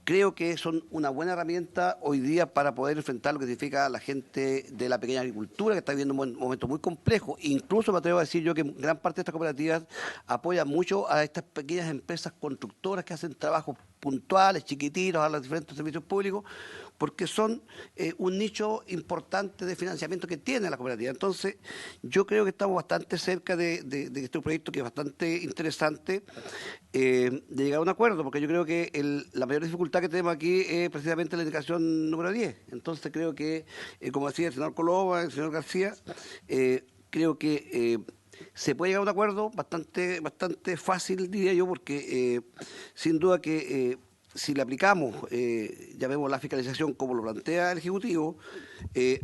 creo que son una buena herramienta hoy día para poder enfrentar lo que significa la gente de la pequeña agricultura, que está viviendo un momento muy complejo. Incluso me atrevo a decir yo que gran parte de estas cooperativas apoyan mucho a estas pequeñas empresas constructoras que hacen trabajos puntuales, chiquititos, a los diferentes servicios públicos, porque son un nicho importante de financiamiento que tiene la cooperativa. Entonces, yo creo que estamos bastante cerca de este proyecto, que es bastante interesante, de llegar a un acuerdo, porque yo creo que la mayor dificultad que tenemos aquí es precisamente la indicación número 10. Entonces, creo que, como decía el senador Coloma, el señor García, creo que se puede llegar a un acuerdo bastante fácil, diría yo, porque sin duda que si le aplicamos, llamemos la fiscalización como lo plantea el Ejecutivo,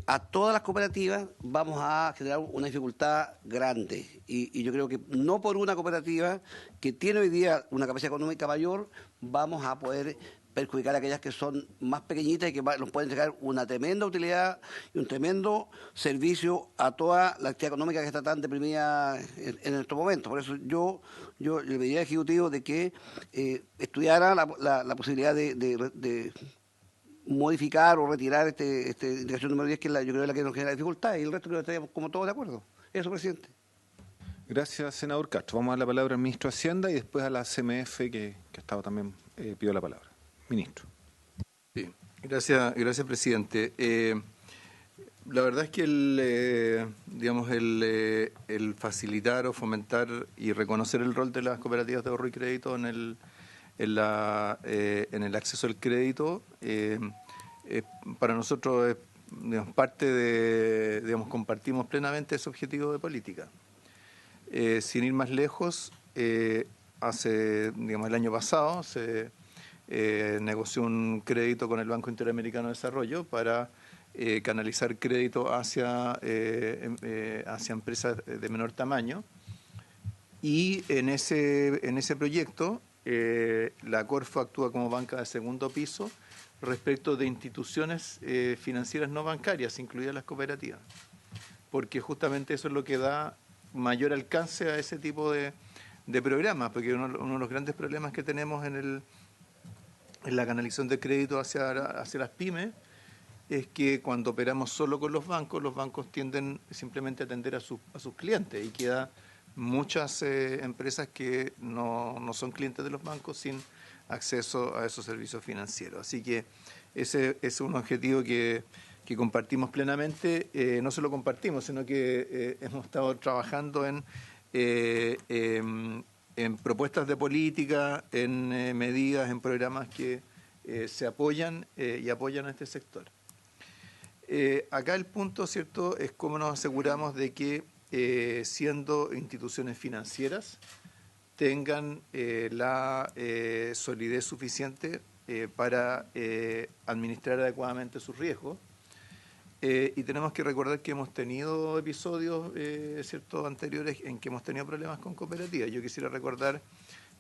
a todas las cooperativas vamos a generar una dificultad grande. Y yo creo que no por una cooperativa que tiene hoy día una capacidad económica mayor vamos a poder perjudicar a aquellas que son más pequeñitas y que nos pueden entregar una tremenda utilidad y un tremendo servicio a toda la actividad económica que está tan deprimida en estos momentos. Por eso yo le pediría al Ejecutivo de que estudiara la posibilidad de modificar o retirar esta indicación número 10, que yo creo que es la que nos genera dificultad, y el resto creo que estaríamos como todos de acuerdo. Eso, presidente. Gracias, senador Castro. Vamos a dar la palabra al ministro de Hacienda y después a la CMF, que estaba también, pidió la palabra. Ministro. Sí, gracias, presidente. La verdad es que el facilitar o fomentar y reconocer el rol de las cooperativas de ahorro y crédito en el acceso al crédito, para nosotros es parte de, compartimos plenamente ese objetivo de política. Sin ir más lejos, el año pasado se negoció un crédito con el Banco Interamericano de Desarrollo para canalizar crédito hacia empresas de menor tamaño, y en ese proyecto la Corfo actúa como banca de segundo piso respecto de instituciones financieras no bancarias, incluidas las cooperativas, porque justamente eso es lo que da mayor alcance a ese tipo de programas, porque uno de los grandes problemas que tenemos en la canalización de crédito hacia las pymes es que cuando operamos solo con los bancos tienden simplemente a atender a sus clientes y queda muchas empresas que no son clientes de los bancos sin acceso a esos servicios financieros. Así que ese es un objetivo que compartimos plenamente. No solo compartimos, sino que hemos estado trabajando en propuestas de política, en medidas, en programas que se apoyan y apoyan a este sector. Acá el punto, ¿cierto?, es cómo nos aseguramos de que siendo instituciones financieras tengan la solidez suficiente para administrar adecuadamente sus riesgos. Y tenemos que recordar que hemos tenido episodios ¿cierto?, anteriores en que hemos tenido problemas con cooperativas. Yo quisiera recordar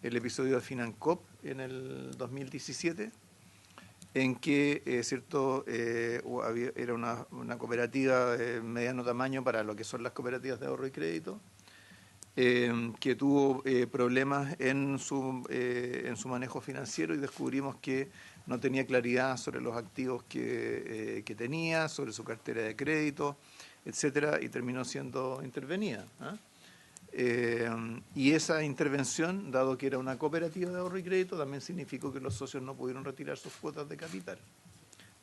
el episodio de Financop en el 2017, en que ¿cierto? Era una cooperativa de mediano tamaño para lo que son las cooperativas de ahorro y crédito, que tuvo problemas en su manejo financiero y descubrimos que no tenía claridad sobre los activos que tenía, sobre su cartera de crédito, etcétera, y terminó siendo intervenida. Y esa intervención, dado que era una cooperativa de ahorro y crédito, también significó que los socios no pudieron retirar sus cuotas de capital.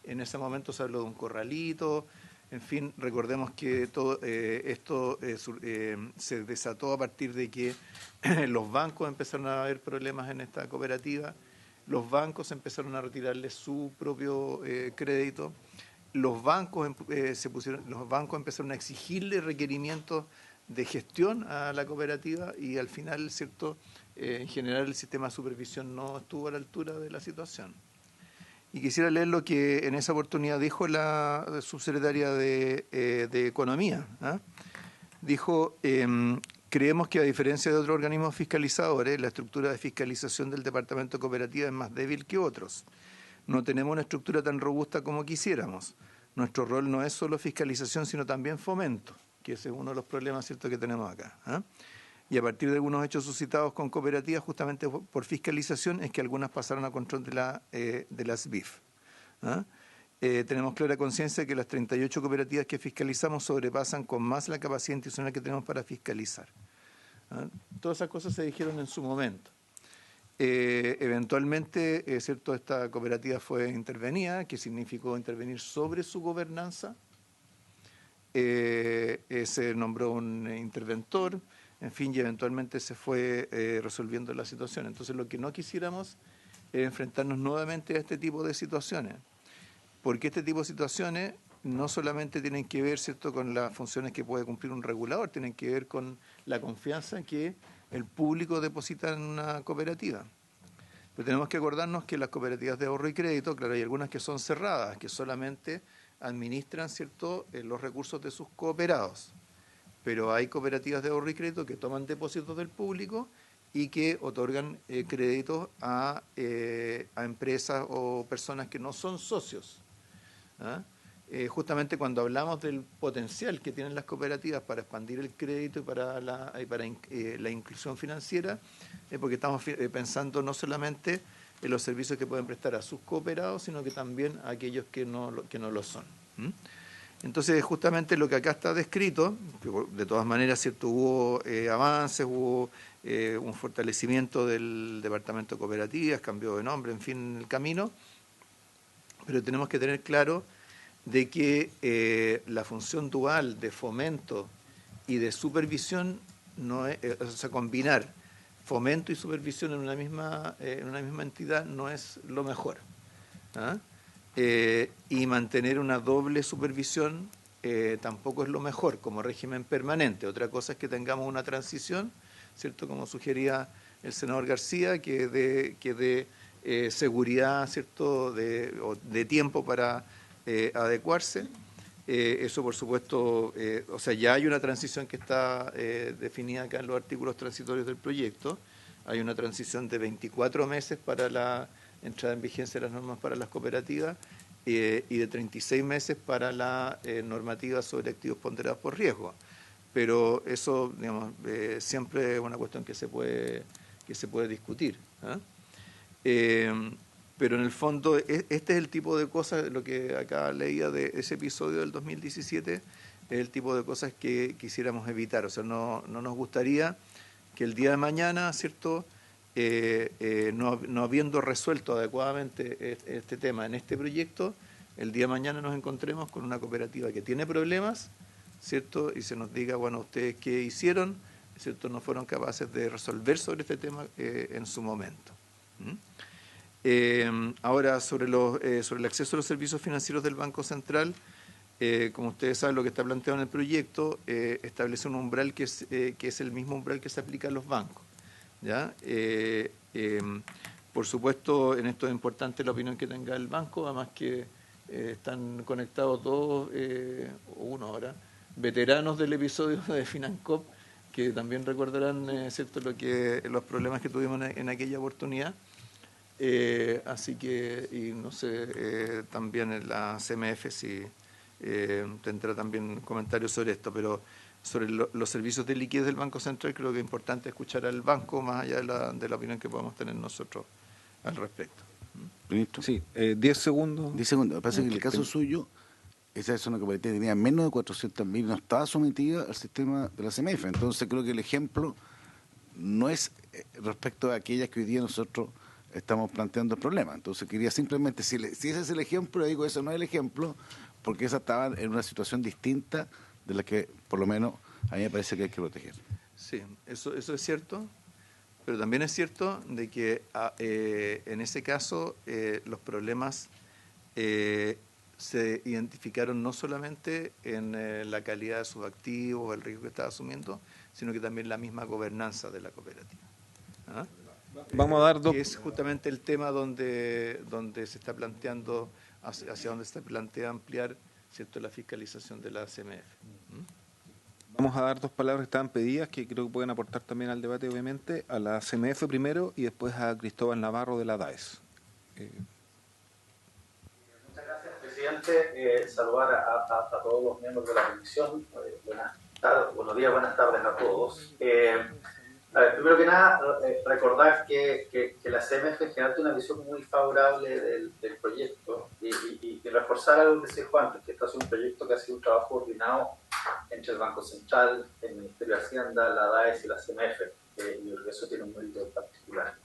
En ese momento se habló de un corralito, en fin, recordemos que todo esto se desató a partir de que los bancos empezaron a haber problemas en esta cooperativa, los bancos empezaron a retirarle su propio crédito, los bancos empezaron a exigirle requerimientos de gestión a la cooperativa y al final, ¿cierto?, en general el sistema de supervisión no estuvo a la altura de la situación. Y quisiera leer lo que en esa oportunidad dijo la subsecretaria de Economía. Dijo, creemos que a diferencia de otros organismos fiscalizadores, la estructura de fiscalización del Departamento de Cooperativa es más débil que otros. No tenemos una estructura tan robusta como quisiéramos. Nuestro rol no es solo fiscalización, sino también fomento, que ese es uno de los problemas, ¿cierto?, que tenemos acá. Y a partir de algunos hechos suscitados con cooperativas, justamente por fiscalización, es que algunas pasaron a control de las BIF. Tenemos clara conciencia de que las 38 cooperativas que fiscalizamos sobrepasan con más la capacidad institucional que tenemos para fiscalizar. Todas esas cosas se dijeron en su momento. Eventualmente, ¿cierto?, esta cooperativa fue intervenida, que significó intervenir sobre su gobernanza. Se nombró un interventor, en fin, y eventualmente se fue resolviendo la situación. Entonces, lo que no quisiéramos es enfrentarnos nuevamente a este tipo de situaciones, porque este tipo de situaciones no solamente tienen que ver, ¿cierto?, con las funciones que puede cumplir un regulador, tienen que ver con la confianza que el público deposita en una cooperativa. Pero tenemos que acordarnos que las cooperativas de ahorro y crédito, claro, hay algunas que son cerradas, que solamente administran, ¿cierto?, los recursos de sus cooperados. Pero hay cooperativas de ahorro y crédito que toman depósitos del público y que otorgan créditos a empresas o personas que no son socios. Justamente cuando hablamos del potencial que tienen las cooperativas para expandir el crédito y para la inclusión financiera, es porque estamos pensando no solamente en los servicios que pueden prestar a sus cooperados, sino que también a aquellos que no lo son. Entonces, justamente lo que acá está descrito, de todas maneras, ¿cierto?, hubo avances, hubo un fortalecimiento del Departamento de Cooperativas, cambio de nombre, en fin, el camino, pero tenemos que tener claro de que la función dual de fomento y de supervisión, no es, o sea, combinar fomento y supervisión en una misma entidad no es lo mejor. Y mantener una doble supervisión tampoco es lo mejor como régimen permanente. Otra cosa es que tengamos una transición, ¿cierto?, como sugería el senador García, que dé seguridad, ¿cierto?, de tiempo para adecuarse. Eso, por supuesto, o sea, ya hay una transición que está definida acá en los artículos transitorios del proyecto. Hay una transición de 24 meses para la entrada en vigencia de las normas para las cooperativas y de 36 meses para la normativa sobre activos ponderados por riesgo. pero eso, digamos, siempre es una cuestión que se puede discutir, ¿ah? Pero en el fondo, este es el tipo de cosas, lo que acá leía de ese episodio del 2017, es el tipo de cosas que quisiéramos evitar. O sea, no nos gustaría que el día de mañana, ¿cierto?, no habiendo resuelto adecuadamente este tema en este proyecto, el día de mañana nos encontremos con una cooperativa que tiene problemas, ¿cierto?, y se nos diga, bueno, ¿ustedes qué hicieron?, ¿cierto?, no fueron capaces de resolver sobre este tema en su momento. Ahora, sobre el acceso a los servicios financieros del Banco Central, como ustedes saben, lo que está planteado en el proyecto establece un umbral que es el mismo umbral que se aplica a los bancos, ¿ya? Por supuesto, en esto es importante la opinión que tenga el banco, además que están conectados todos, uno ahora, veteranos del episodio de Financop, que también recordarán, ¿cierto?, los problemas que tuvimos en aquella oportunidad. Así que, y no sé, también en la CMF si tendrá también comentarios sobre esto, pero sobre los servicios de liquidez del Banco Central creo que es importante escuchar al banco más allá de la opinión que podemos tener nosotros al respecto. ¿Ministro? Sí, 10 segundos. 10 segundos. Me parece que en el caso suyo, esa es una cooperativa que tenía menos de 400.000, no estaba sometida al sistema de la CMF. Entonces creo que el ejemplo no es respecto a aquellas que hoy día nosotros estamos planteando el problema. Entonces quería simplemente, si ese es el ejemplo, digo, ese no es el ejemplo, porque esa estaba en una situación distinta de la que, por lo menos, a mí me parece que hay que proteger. Sí, eso es cierto, pero también es cierto de que en ese caso los problemas se identificaron no solamente en la calidad de sus activos, el riesgo que estaba asumiendo, sino que también la misma gobernanza de la cooperativa. ¿Ah? Vamos a dar dos. Que es justamente el tema donde se está planteando, hacia donde se plantea ampliar, ¿cierto?, la fiscalización de la CMF. Vamos a dar dos palabras que estaban pedidas, que creo que pueden aportar también al debate, obviamente, a la CMF primero y después a Cristóbal Navarro de la DAES. Muchas gracias, presidente. Saludar a todos los miembros de la comisión. Buenas tardes, buenos días, buenas tardes a todos. A ver, primero que nada, recordar que la CMF en general tiene una visión muy favorable del proyecto y reforzar algo que se dijo antes, que esto ha sido un proyecto que ha sido un trabajo coordinado entre el Banco Central, el Ministerio de Hacienda, la DAES y la CMF, y creo que eso tiene un mérito en particular.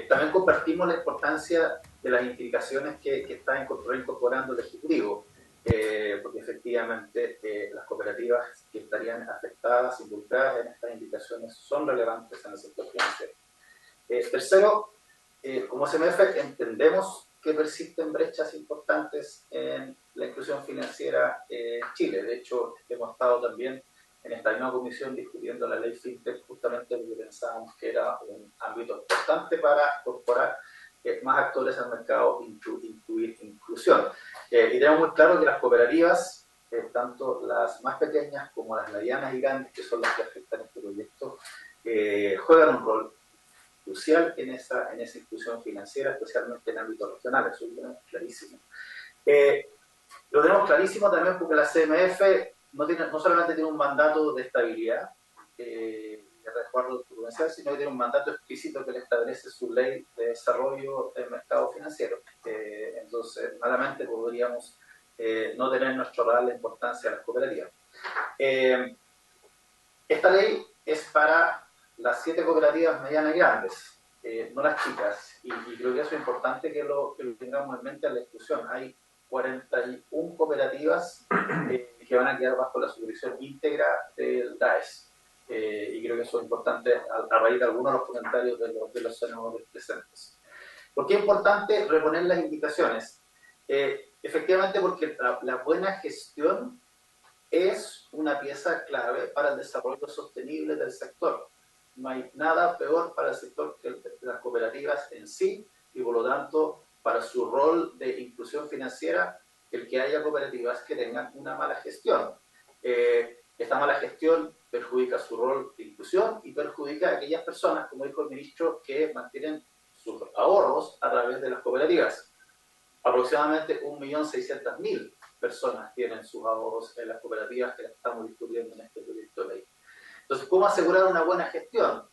También compartimos la importancia de las indicaciones que está incorporando el Ejecutivo, porque efectivamente las cooperativas que estarían afectadas, involucradas en estas indicaciones son relevantes en el sector financiero. Tercero, como CMF entendemos que persisten brechas importantes en la inclusión financiera en Chile. De hecho, hemos estado también en esta misma comisión discutiendo la ley FinTech justamente porque pensábamos que era un ámbito importante para incorporar más actores al mercado, incluir inclusión. Y tenemos muy claro que las cooperativas, tanto las más pequeñas como las medianas y grandes, que son las que afectan este proyecto, juegan un rol crucial en esa inclusión financiera, especialmente en ámbitos regionales. Eso lo tenemos clarísimo. Lo tenemos clarísimo también porque la CMF no solamente tiene un mandato de estabilidad, de resguardo prudencial, sino que tiene un mandato explícito que le establece su ley de desarrollo del mercado financiero. Entonces, malamente podríamos no tener nuestro radar la importancia de las cooperativas. Esta ley es para las 7 cooperativas medianas y grandes, no las chicas, y creo que eso es importante que lo tengamos en mente a la discusión. Hay 41 cooperativas que van a quedar bajo la supervisión íntegra del DAES. Y creo que eso es importante a raíz de algunos de los comentarios de los senadores presentes. ¿Por qué es importante reponer las indicaciones? Efectivamente porque la buena gestión es una pieza clave para el desarrollo sostenible del sector. No hay nada peor para el sector que las cooperativas en sí, y por lo tanto para su rol de inclusión financiera el que haya cooperativas que tengan una mala gestión. Esta mala gestión perjudica su rol de inclusión y perjudica a aquellas personas, como dijo el ministro, que mantienen sus ahorros a través de las cooperativas. Aproximadamente 1.600.000 personas tienen sus ahorros en las cooperativas que las estamos discutiendo en este proyecto de ley. Entonces, ¿cómo asegurar una buena gestión?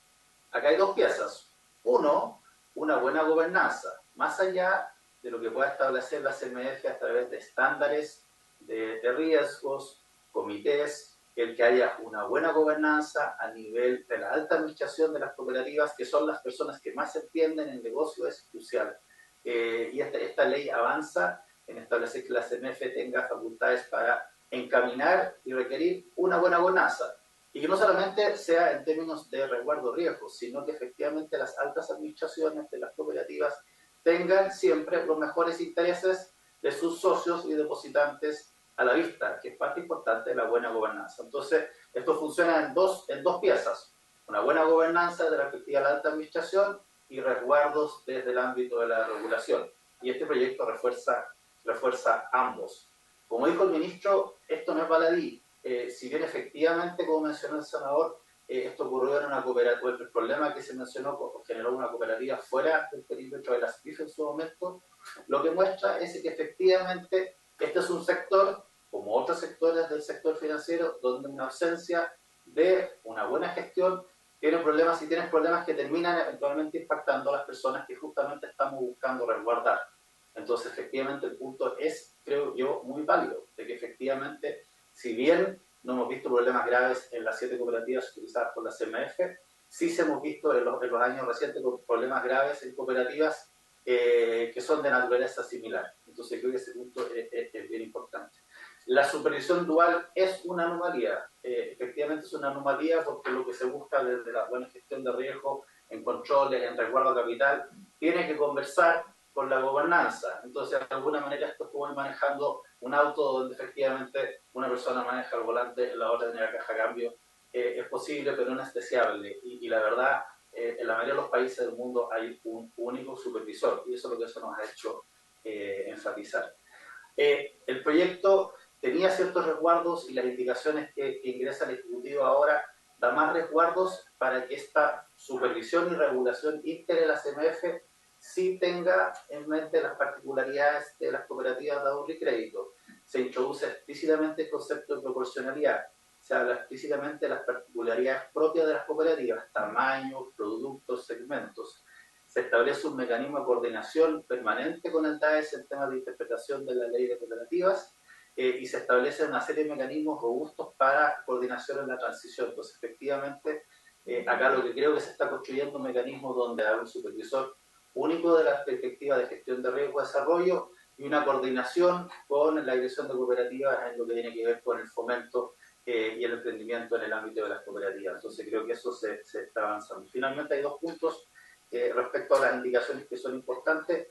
Acá hay dos piezas. Uno, una buena gobernanza, más allá de lo que pueda establecer la CMF a través de estándares de riesgos, comités, el que haya una buena gobernanza a nivel de la alta administración de las cooperativas, que son las personas que más entienden el negocio, es crucial. Y esta ley avanza en establecer que la CMF tenga facultades para encaminar y requerir una buena gobernanza. Y que no solamente sea en términos de resguardo riesgos, sino que efectivamente las altas administraciones de las cooperativas tengan siempre los mejores intereses de sus socios y depositantes a la vista, que es parte importante de la buena gobernanza. Entonces, esto funciona en dos piezas. Una buena gobernanza de la perspectiva de la alta administración y resguardos desde el ámbito de la regulación. Y este proyecto refuerza ambos. Como dijo el ministro, esto no es baladí. Si bien efectivamente, como mencionó el senador, esto ocurrió en una cooperativa, el problema que se mencionó generó una cooperativa fuera del perímetro de la SPIF en su momento, lo que muestra es que efectivamente este es un sector, como otros sectores del sector financiero, donde una ausencia de una buena gestión tiene problemas, y tienen problemas que terminan eventualmente impactando a las personas que justamente estamos buscando resguardar. Entonces, efectivamente, el punto es, creo yo, muy válido, de que efectivamente, si bien no hemos visto problemas graves en las 7 cooperativas utilizadas por la CMF, sí se hemos visto en los años recientes problemas graves en cooperativas que son de naturaleza similar. Entonces creo que ese punto es bien importante. La supervisión dual es una anomalía. Efectivamente es una anomalía porque lo que se busca desde la buena gestión de riesgo, en controles, en resguardo capital, tiene que conversar con la gobernanza. Entonces, de alguna manera, esto es como ir manejando un auto donde efectivamente una persona maneja el volante, la otra tiene la caja de cambio. Es posible, pero no es deseable. Y la verdad, en la mayoría de los países del mundo hay un único supervisor, y eso es lo que eso nos ha hecho enfatizar. El proyecto tenía ciertos resguardos, y las indicaciones que ingresa el Ejecutivo ahora da más resguardos para que esta supervisión y regulación integre la CMF sí tenga en mente las particularidades de las cooperativas de ahorro y crédito. Se introduce explícitamente el concepto de proporcionalidad, se habla explícitamente de las particularidades propias de las cooperativas, tamaños, productos, segmentos. Se establece un mecanismo de coordinación permanente con el DAES en temas de interpretación de la ley de cooperativas, y se establece una serie de mecanismos robustos para coordinación en la transición. Entonces, efectivamente, acá lo que creo que se está construyendo un mecanismo donde hay un supervisor único de la perspectiva de gestión de riesgo y desarrollo, y una coordinación con la dirección de cooperativas en lo que tiene que ver con el fomento y el emprendimiento en el ámbito de las cooperativas. Entonces creo que eso se está avanzando. Finalmente hay dos puntos respecto a las indicaciones que son importantes.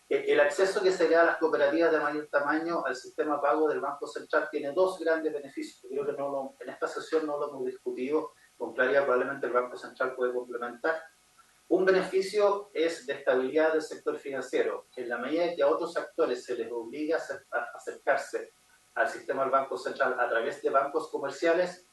El acceso que se le da a las cooperativas de mayor tamaño al sistema pago del Banco Central tiene dos grandes beneficios. Creo que en esta sesión no lo hemos discutido con claridad, probablemente el Banco Central puede complementar. Un beneficio es de estabilidad del sector financiero. En la medida en que a otros actores se les obliga a acercarse al sistema del Banco Central a través de bancos comerciales,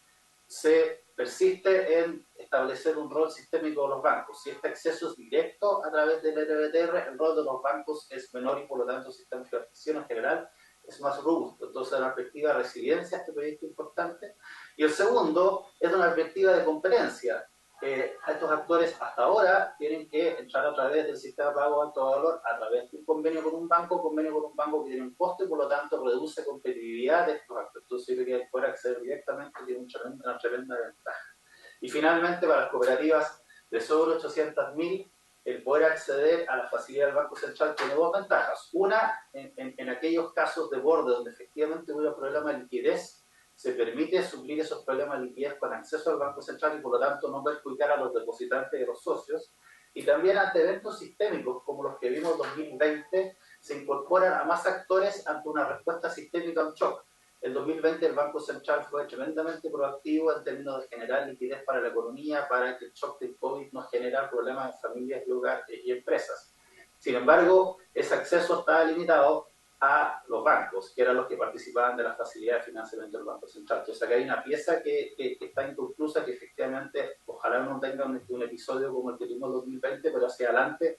se persiste en establecer un rol sistémico de los bancos. Si este acceso es directo a través del RBTR, el rol de los bancos es menor, y por lo tanto el sistema de financiación en general es más robusto. Entonces, de una perspectiva de resiliencia, este proyecto es importante. Y el segundo es de una perspectiva de competencia. Estos actores hasta ahora tienen que entrar a través del sistema de pago de alto valor, a través de un convenio con un banco que tiene un costo, y por lo tanto reduce competitividad de estos actores. Entonces, yo creo que poder acceder directamente tiene una tremenda ventaja. Y finalmente, para las cooperativas de sobre 800.000, el poder acceder a la facilidad del Banco Central tiene dos ventajas. Una, en aquellos casos de borde donde efectivamente hubiera problema de liquidez, se permite suplir esos problemas de liquidez con acceso al Banco Central, y por lo tanto no perjudicar a los depositantes y a los socios. Y también ante eventos sistémicos como los que vimos en 2020, se incorporan a más actores ante una respuesta sistémica a un shock. En 2020 el Banco Central fue tremendamente proactivo en términos de generar liquidez para la economía, para que el shock del COVID no generara problemas en familias y empresas. Sin embargo, ese acceso estaba limitado a los bancos, que eran los que participaban de la facilidad de financiamiento del Banco Central. Entonces acá hay una pieza que está inconclusa, que efectivamente ojalá no tenga un episodio como el que tuvimos en 2020, pero hacia adelante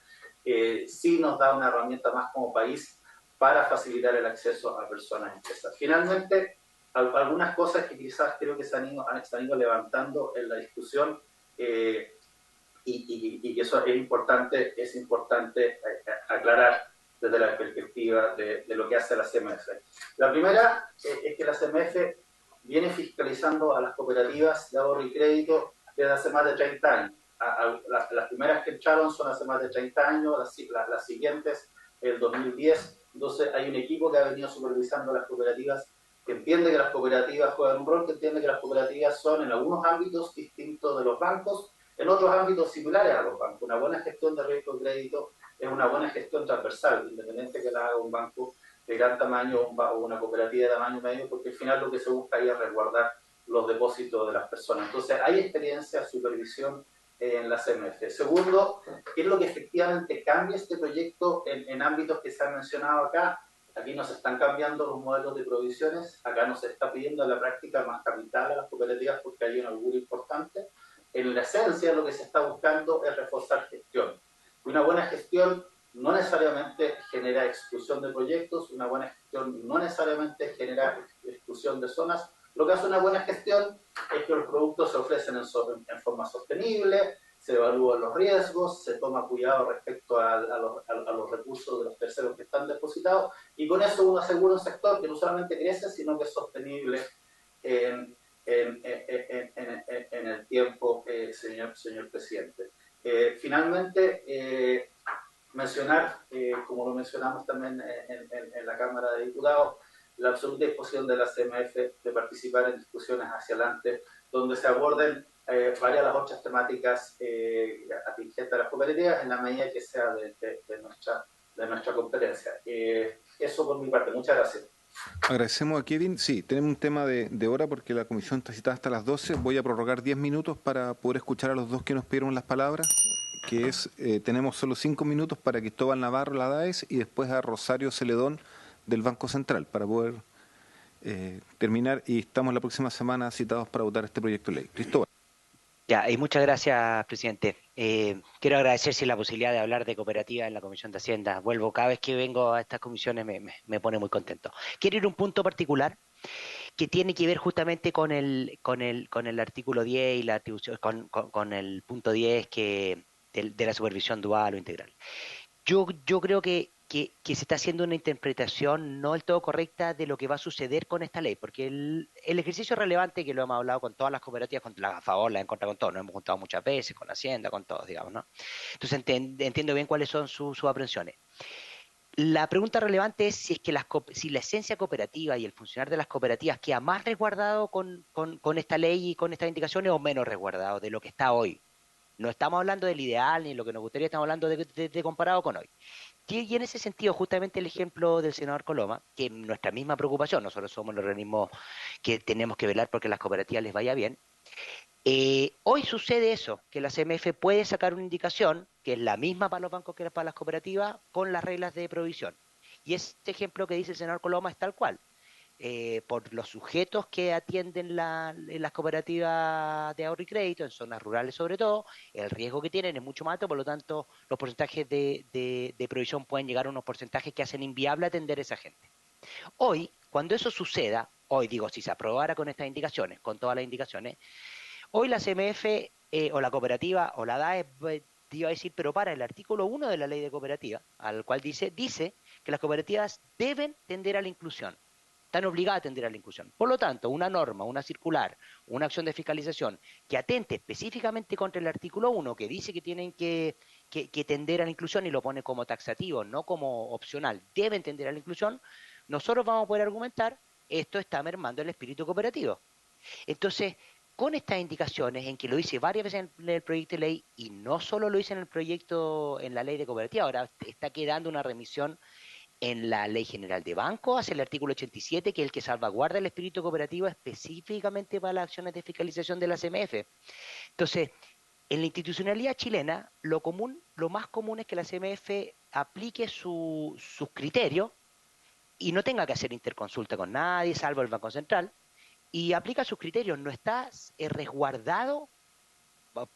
sí nos da una herramienta más como país para facilitar el acceso a personas y empresas. Finalmente, algunas cosas que quizás creo que se han ido levantando en la discusión y que eso es importante aclarar desde la perspectiva de lo que hace la CMF. La primera es que la CMF viene fiscalizando a las cooperativas de ahorro y crédito desde hace más de 30 años. Las primeras que entraron son hace más de 30 años, las siguientes el 2010. Entonces hay un equipo que ha venido supervisando las cooperativas, que entiende que las cooperativas juegan un rol, que entiende que las cooperativas son en algunos ámbitos distintos de los bancos, en otros ámbitos similares a los bancos. Una buena gestión de riesgo de crédito es una buena gestión transversal, independiente que la haga un banco de gran tamaño o una cooperativa de tamaño medio, porque al final lo que se busca ahí es resguardar los depósitos de las personas. Entonces hay experiencia, supervisión en la CMF. Segundo, ¿qué es lo que efectivamente cambia este proyecto en ámbitos que se han mencionado acá? Aquí nos están cambiando los modelos de provisiones, acá nos está pidiendo en la práctica más capital a las cooperativas porque hay un augurio importante. En la esencia lo que se está buscando es reforzar gestión. Una buena gestión no necesariamente genera exclusión de proyectos, una buena gestión no necesariamente genera exclusión de zonas. Lo que hace una buena gestión es que los productos se ofrecen en forma sostenible, se evalúan los riesgos, se toma cuidado respecto a los recursos de los terceros que están depositados, y con eso uno asegura un sector que no solamente crece, sino que es sostenible en el tiempo, señor presidente. Finalmente, mencionar, como lo mencionamos también en la Cámara de Diputados, la absoluta disposición de la CMF de participar en discusiones hacia adelante donde se aborden varias de las otras temáticas atingentes a las cooperativas en la medida que sea de nuestra competencia. Eso por mi parte. Muchas gracias. Agradecemos a Kevin. Sí, tenemos un tema de hora porque la comisión está citada hasta las 12. Voy a prorrogar 10 minutos para poder escuchar a los dos que nos pidieron las palabras, que es, tenemos solo 5 minutos para Cristóbal Navarro, la DAES, y después a Rosario Celedón del Banco Central, para poder terminar, y estamos la próxima semana citados para votar este proyecto de ley. Cristóbal. Ya, y muchas gracias, presidente. Quiero agradecerse la posibilidad de hablar de cooperativa en la Comisión de Hacienda. Vuelvo, cada vez que vengo a estas comisiones me pone muy contento. Quiero ir a un punto particular que tiene que ver justamente con el artículo 10 y la atribución, con el punto 10 de la supervisión dual o integral. Yo creo que se está haciendo una interpretación no del todo correcta de lo que va a suceder con esta ley, porque el ejercicio relevante, que lo hemos hablado con todas las cooperativas, con las a favor, las en contra, con todos, nos hemos juntado muchas veces, con Hacienda, con todos, digamos, ¿no? Entonces entiendo bien cuáles son sus aprensiones. La pregunta relevante es si es que si la esencia cooperativa y el funcionar de las cooperativas queda más resguardado con esta ley y con estas indicaciones o menos resguardado de lo que está hoy. No estamos hablando del ideal ni lo que nos gustaría, estamos hablando de comparado con hoy. Y en ese sentido, justamente el ejemplo del senador Coloma, que nuestra misma preocupación, nosotros somos el organismo que tenemos que velar porque a las cooperativas les vaya bien, hoy sucede eso, que la CMF puede sacar una indicación, que es la misma para los bancos que para las cooperativas, con las reglas de provisión. Y este ejemplo que dice el senador Coloma es tal cual. Por los sujetos que atienden las cooperativas de ahorro y crédito, en zonas rurales sobre todo, el riesgo que tienen es mucho más alto, por lo tanto los porcentajes de provisión pueden llegar a unos porcentajes que hacen inviable atender a esa gente. Hoy, cuando eso suceda, hoy digo, si se aprobara con estas indicaciones, con todas las indicaciones, hoy la CMF o la cooperativa o la DAE te iba a decir, pero para el artículo 1 de la ley de cooperativa, al cual dice que las cooperativas deben tender a la inclusión. Están obligadas a atender a la inclusión. Por lo tanto, una norma, una circular, una acción de fiscalización que atente específicamente contra el artículo 1, que dice que tienen que tender a la inclusión y lo pone como taxativo, no como opcional, deben tender a la inclusión, nosotros vamos a poder argumentar, esto está mermando el espíritu cooperativo. Entonces, con estas indicaciones, en que lo hice varias veces en el proyecto de ley, y no solo lo hice en el proyecto, en la ley de cooperativa, ahora está quedando una remisión en la Ley General de Banco, hacia el artículo 87, que es el que salvaguarda el espíritu cooperativo específicamente para las acciones de fiscalización de la CMF. Entonces, en la institucionalidad chilena, lo más común es que la CMF aplique sus criterios y no tenga que hacer interconsulta con nadie, salvo el Banco Central, y aplica sus criterios, no está resguardado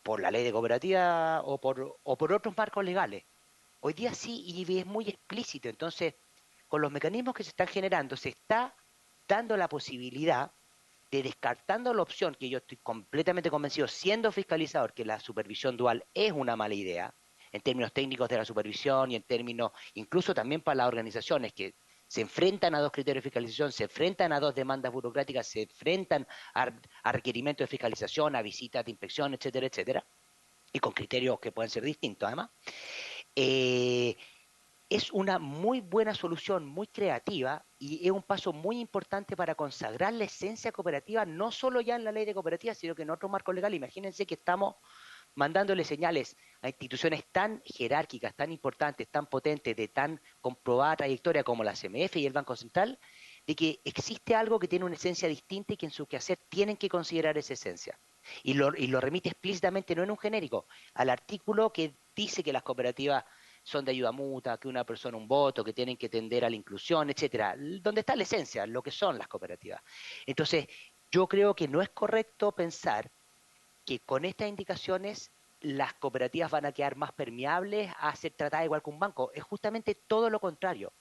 por la ley de cooperativa o por otros marcos legales. Hoy día sí, y es muy explícito. Entonces, con los mecanismos que se están generando, se está dando la posibilidad de, descartando la opción, que yo estoy completamente convencido, siendo fiscalizador, que la supervisión dual es una mala idea, en términos técnicos de la supervisión y en términos, incluso también para las organizaciones que se enfrentan a dos criterios de fiscalización, se enfrentan a dos demandas burocráticas, se enfrentan a requerimientos de fiscalización, a visitas de inspección, etcétera, etcétera, y con criterios que pueden ser distintos además. Es una muy buena solución, muy creativa, y es un paso muy importante para consagrar la esencia cooperativa, no solo ya en la ley de cooperativas, sino que en otro marco legal. Imagínense que estamos mandándole señales a instituciones tan jerárquicas, tan importantes, tan potentes, de tan comprobada trayectoria como la CMF y el Banco Central, de que existe algo que tiene una esencia distinta y que en su quehacer tienen que considerar esa esencia. Y lo remite explícitamente, no en un genérico, al artículo que dice que las cooperativas son de ayuda mutua, que una persona un voto, que tienen que tender a la inclusión, etcétera, donde está la esencia, lo que son las cooperativas. Entonces, yo creo que no es correcto pensar que con estas indicaciones las cooperativas van a quedar más permeables a ser tratadas igual que un banco. Es justamente todo lo contrario.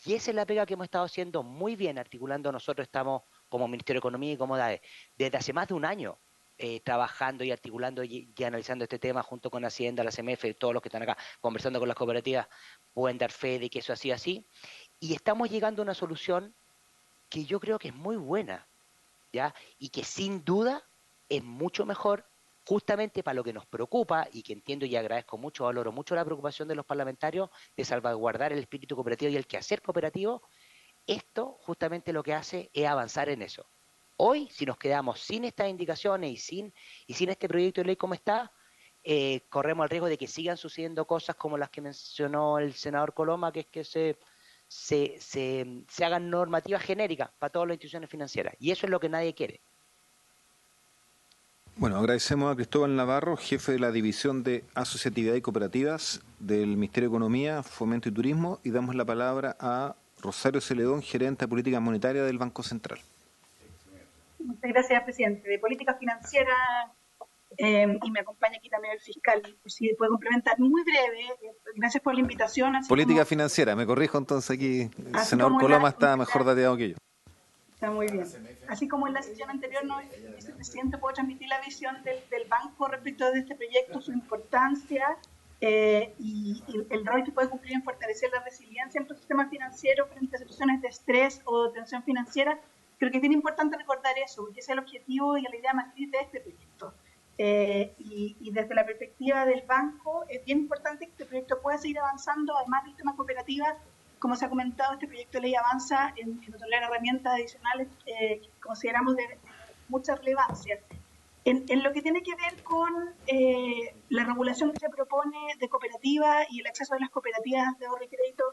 Y esa es la pega que hemos estado haciendo muy bien, articulando. Nosotros estamos como Ministerio de Economía y como DAE, desde hace más de un año, trabajando y articulando y analizando este tema junto con Hacienda, la CMF, todos los que están acá conversando con las cooperativas pueden dar fe de que eso ha sido así. Y estamos llegando a una solución que yo creo que es muy buena, ¿ya? Y que sin duda es mucho mejor justamente para lo que nos preocupa, y que entiendo y agradezco mucho, valoro mucho la preocupación de los parlamentarios de salvaguardar el espíritu cooperativo y el quehacer cooperativo. Esto justamente lo que hace es avanzar en eso. Hoy, si nos quedamos sin estas indicaciones y sin este proyecto de ley como está, corremos el riesgo de que sigan sucediendo cosas como las que mencionó el senador Coloma, que es que se hagan normativas genéricas para todas las instituciones financieras. Y eso es lo que nadie quiere. Bueno, agradecemos a Cristóbal Navarro, jefe de la División de Asociatividad y Cooperativas del Ministerio de Economía, Fomento y Turismo, y damos la palabra a Rosario Celedón, gerente de Política Monetaria del Banco Central. Muchas gracias, presidente. De política financiera, y me acompaña aquí también el fiscal, por si puede complementar muy breve. Gracias por la invitación. Política financiera, me corrijo entonces aquí, el senador Coloma está mejor dateado que yo. Está muy bien. Así como en la sesión anterior, el vicepresidente puede transmitir la visión del banco respecto de este proyecto, su importancia y el rol que puede cumplir en fortalecer la resiliencia en nuestro sistema financiero frente a situaciones de estrés o de tensión financiera. Creo que es bien importante recordar eso, porque ese es el objetivo y la idea matriz de este proyecto. Y desde la perspectiva del banco, es bien importante que este proyecto pueda seguir avanzando, además del tema cooperativas. Como se ha comentado, este proyecto de ley avanza en otorgar herramientas adicionales que consideramos de mucha relevancia. En lo que tiene que ver con la regulación que se propone de cooperativas y el acceso de las cooperativas de ahorro y crédito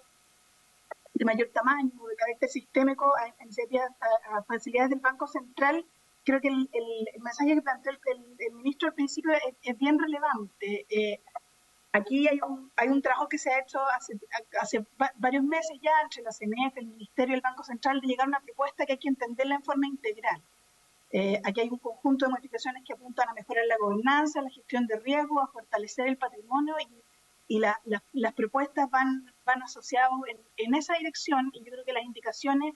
de mayor tamaño, de carácter sistémico, a facilidades del Banco Central, creo que el mensaje que planteó el ministro al principio es bien relevante. Aquí hay un trabajo que se ha hecho hace varios meses ya entre la CMF, el Ministerio y el Banco Central, de llegar a una propuesta que hay que entenderla en forma integral. Aquí hay un conjunto de modificaciones que apuntan a mejorar la gobernanza, la gestión de riesgo, a fortalecer el patrimonio, y las propuestas van asociadas en esa dirección, y yo creo que las indicaciones,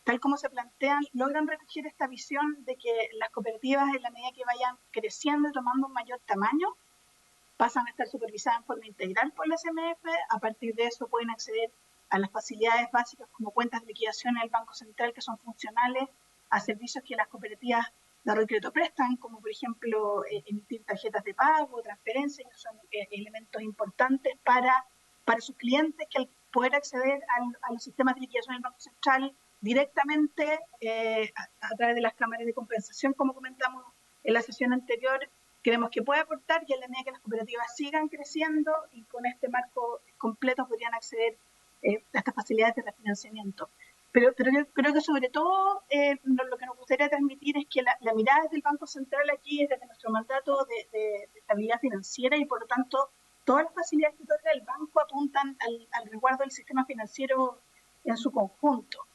tal como se plantean, logran recoger esta visión de que las cooperativas, en la medida que vayan creciendo y tomando un mayor tamaño, pasan a estar supervisadas en forma integral por la CMF. A partir de eso pueden acceder a las facilidades básicas como cuentas de liquidación en el Banco Central, que son funcionales a servicios que las cooperativas de ahorro y crédito prestan, como por ejemplo emitir tarjetas de pago, transferencias, que son elementos importantes para sus clientes, que al poder acceder a los sistemas de liquidación del Banco Central directamente a través de las cámaras de compensación, como comentamos en la sesión anterior, creemos que puede aportar, y en la medida que las cooperativas sigan creciendo y con este marco completo podrían acceder a estas facilidades de refinanciamiento. Pero yo creo que sobre todo lo que nos gustaría transmitir es que la mirada desde el Banco Central aquí es desde nuestro mandato de estabilidad financiera, y por lo tanto todas las facilidades que otorga el banco apuntan al resguardo del sistema financiero en su conjunto.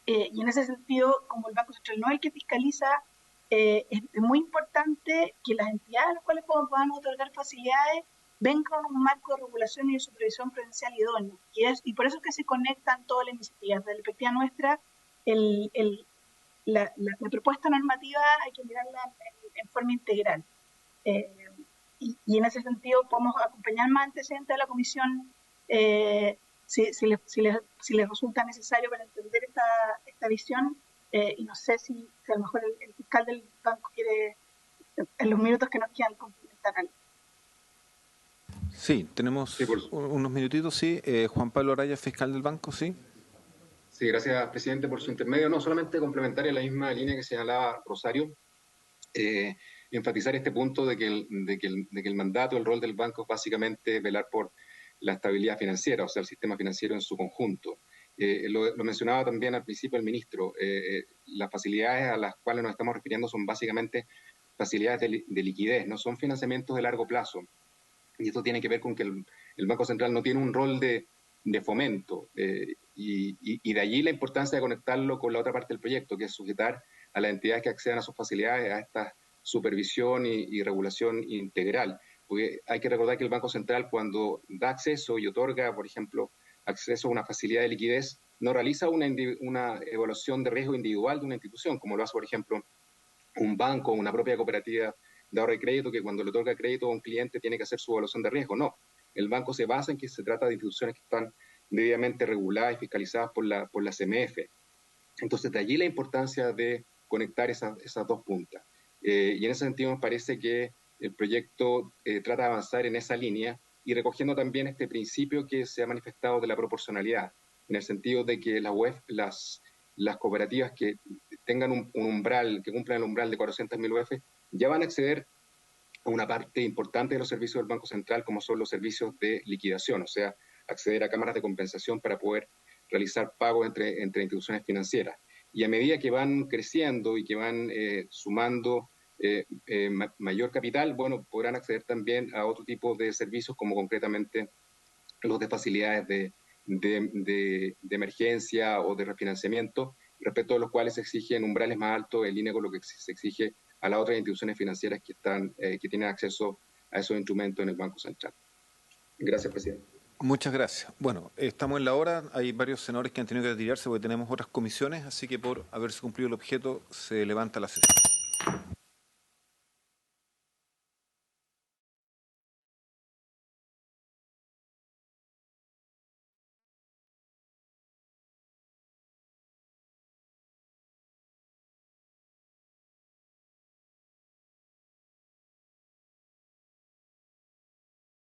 Y en ese sentido, como el Banco Central no es el que fiscaliza, es muy importante que las entidades a las cuales podamos otorgar facilidades ven con un marco de regulación y de supervisión prudencial idóneo. Y por eso es que se conectan todas las iniciativas. Desde la perspectiva nuestra, la propuesta normativa hay que mirarla en forma integral. Y en ese sentido podemos acompañar más antecedentes de la comisión si les resulta necesario para entender esta visión. Y no sé si a lo mejor el fiscal del banco quiere, en los minutos que nos quedan, complementar algo. Sí, tenemos unos minutitos, sí. Juan Pablo Araya, fiscal del banco, sí. Sí, gracias, presidente, por su intermedio. No, solamente complementar en la misma línea que señalaba Rosario, enfatizar este punto de que el mandato, el rol del banco es básicamente velar por la estabilidad financiera, o sea, el sistema financiero en su conjunto. Lo mencionaba también al principio el ministro, las facilidades a las cuales nos estamos refiriendo son básicamente facilidades de liquidez, no son financiamientos de largo plazo. Y esto tiene que ver con que el Banco Central no tiene un rol de fomento, y de allí la importancia de conectarlo con la otra parte del proyecto, que es sujetar a las entidades que accedan a sus facilidades a esta supervisión y regulación integral. Porque hay que recordar que el Banco Central, cuando da acceso y otorga, por ejemplo, acceso a una facilidad de liquidez, no realiza una evaluación de riesgo individual de una institución, como lo hace, por ejemplo, un banco o una propia cooperativa de ahorro y crédito, que cuando le otorga crédito a un cliente tiene que hacer su evaluación de riesgo. No, el banco se basa en que se trata de instituciones que están debidamente reguladas y fiscalizadas por la CMF. Entonces, de allí la importancia de conectar esas dos puntas. Y en ese sentido me parece que el proyecto trata de avanzar en esa línea y recogiendo también este principio que se ha manifestado de la proporcionalidad, en el sentido de que las cooperativas que tengan un umbral, que cumplan el umbral de 400.000 UF, ya van a acceder a una parte importante de los servicios del Banco Central, como son los servicios de liquidación, o sea, acceder a cámaras de compensación para poder realizar pagos entre instituciones financieras. Y a medida que van creciendo y que van sumando mayor capital, bueno, podrán acceder también a otro tipo de servicios, como concretamente los de facilidades de emergencia o de refinanciamiento, respecto a los cuales se exigen umbrales más altos en línea con lo que se exige a las otras instituciones financieras que tienen acceso a esos instrumentos en el Banco Central. Gracias, presidente. Muchas gracias. Bueno, estamos en la hora. Hay varios senadores que han tenido que retirarse porque tenemos otras comisiones, así que por haberse cumplido el objeto se levanta la sesión.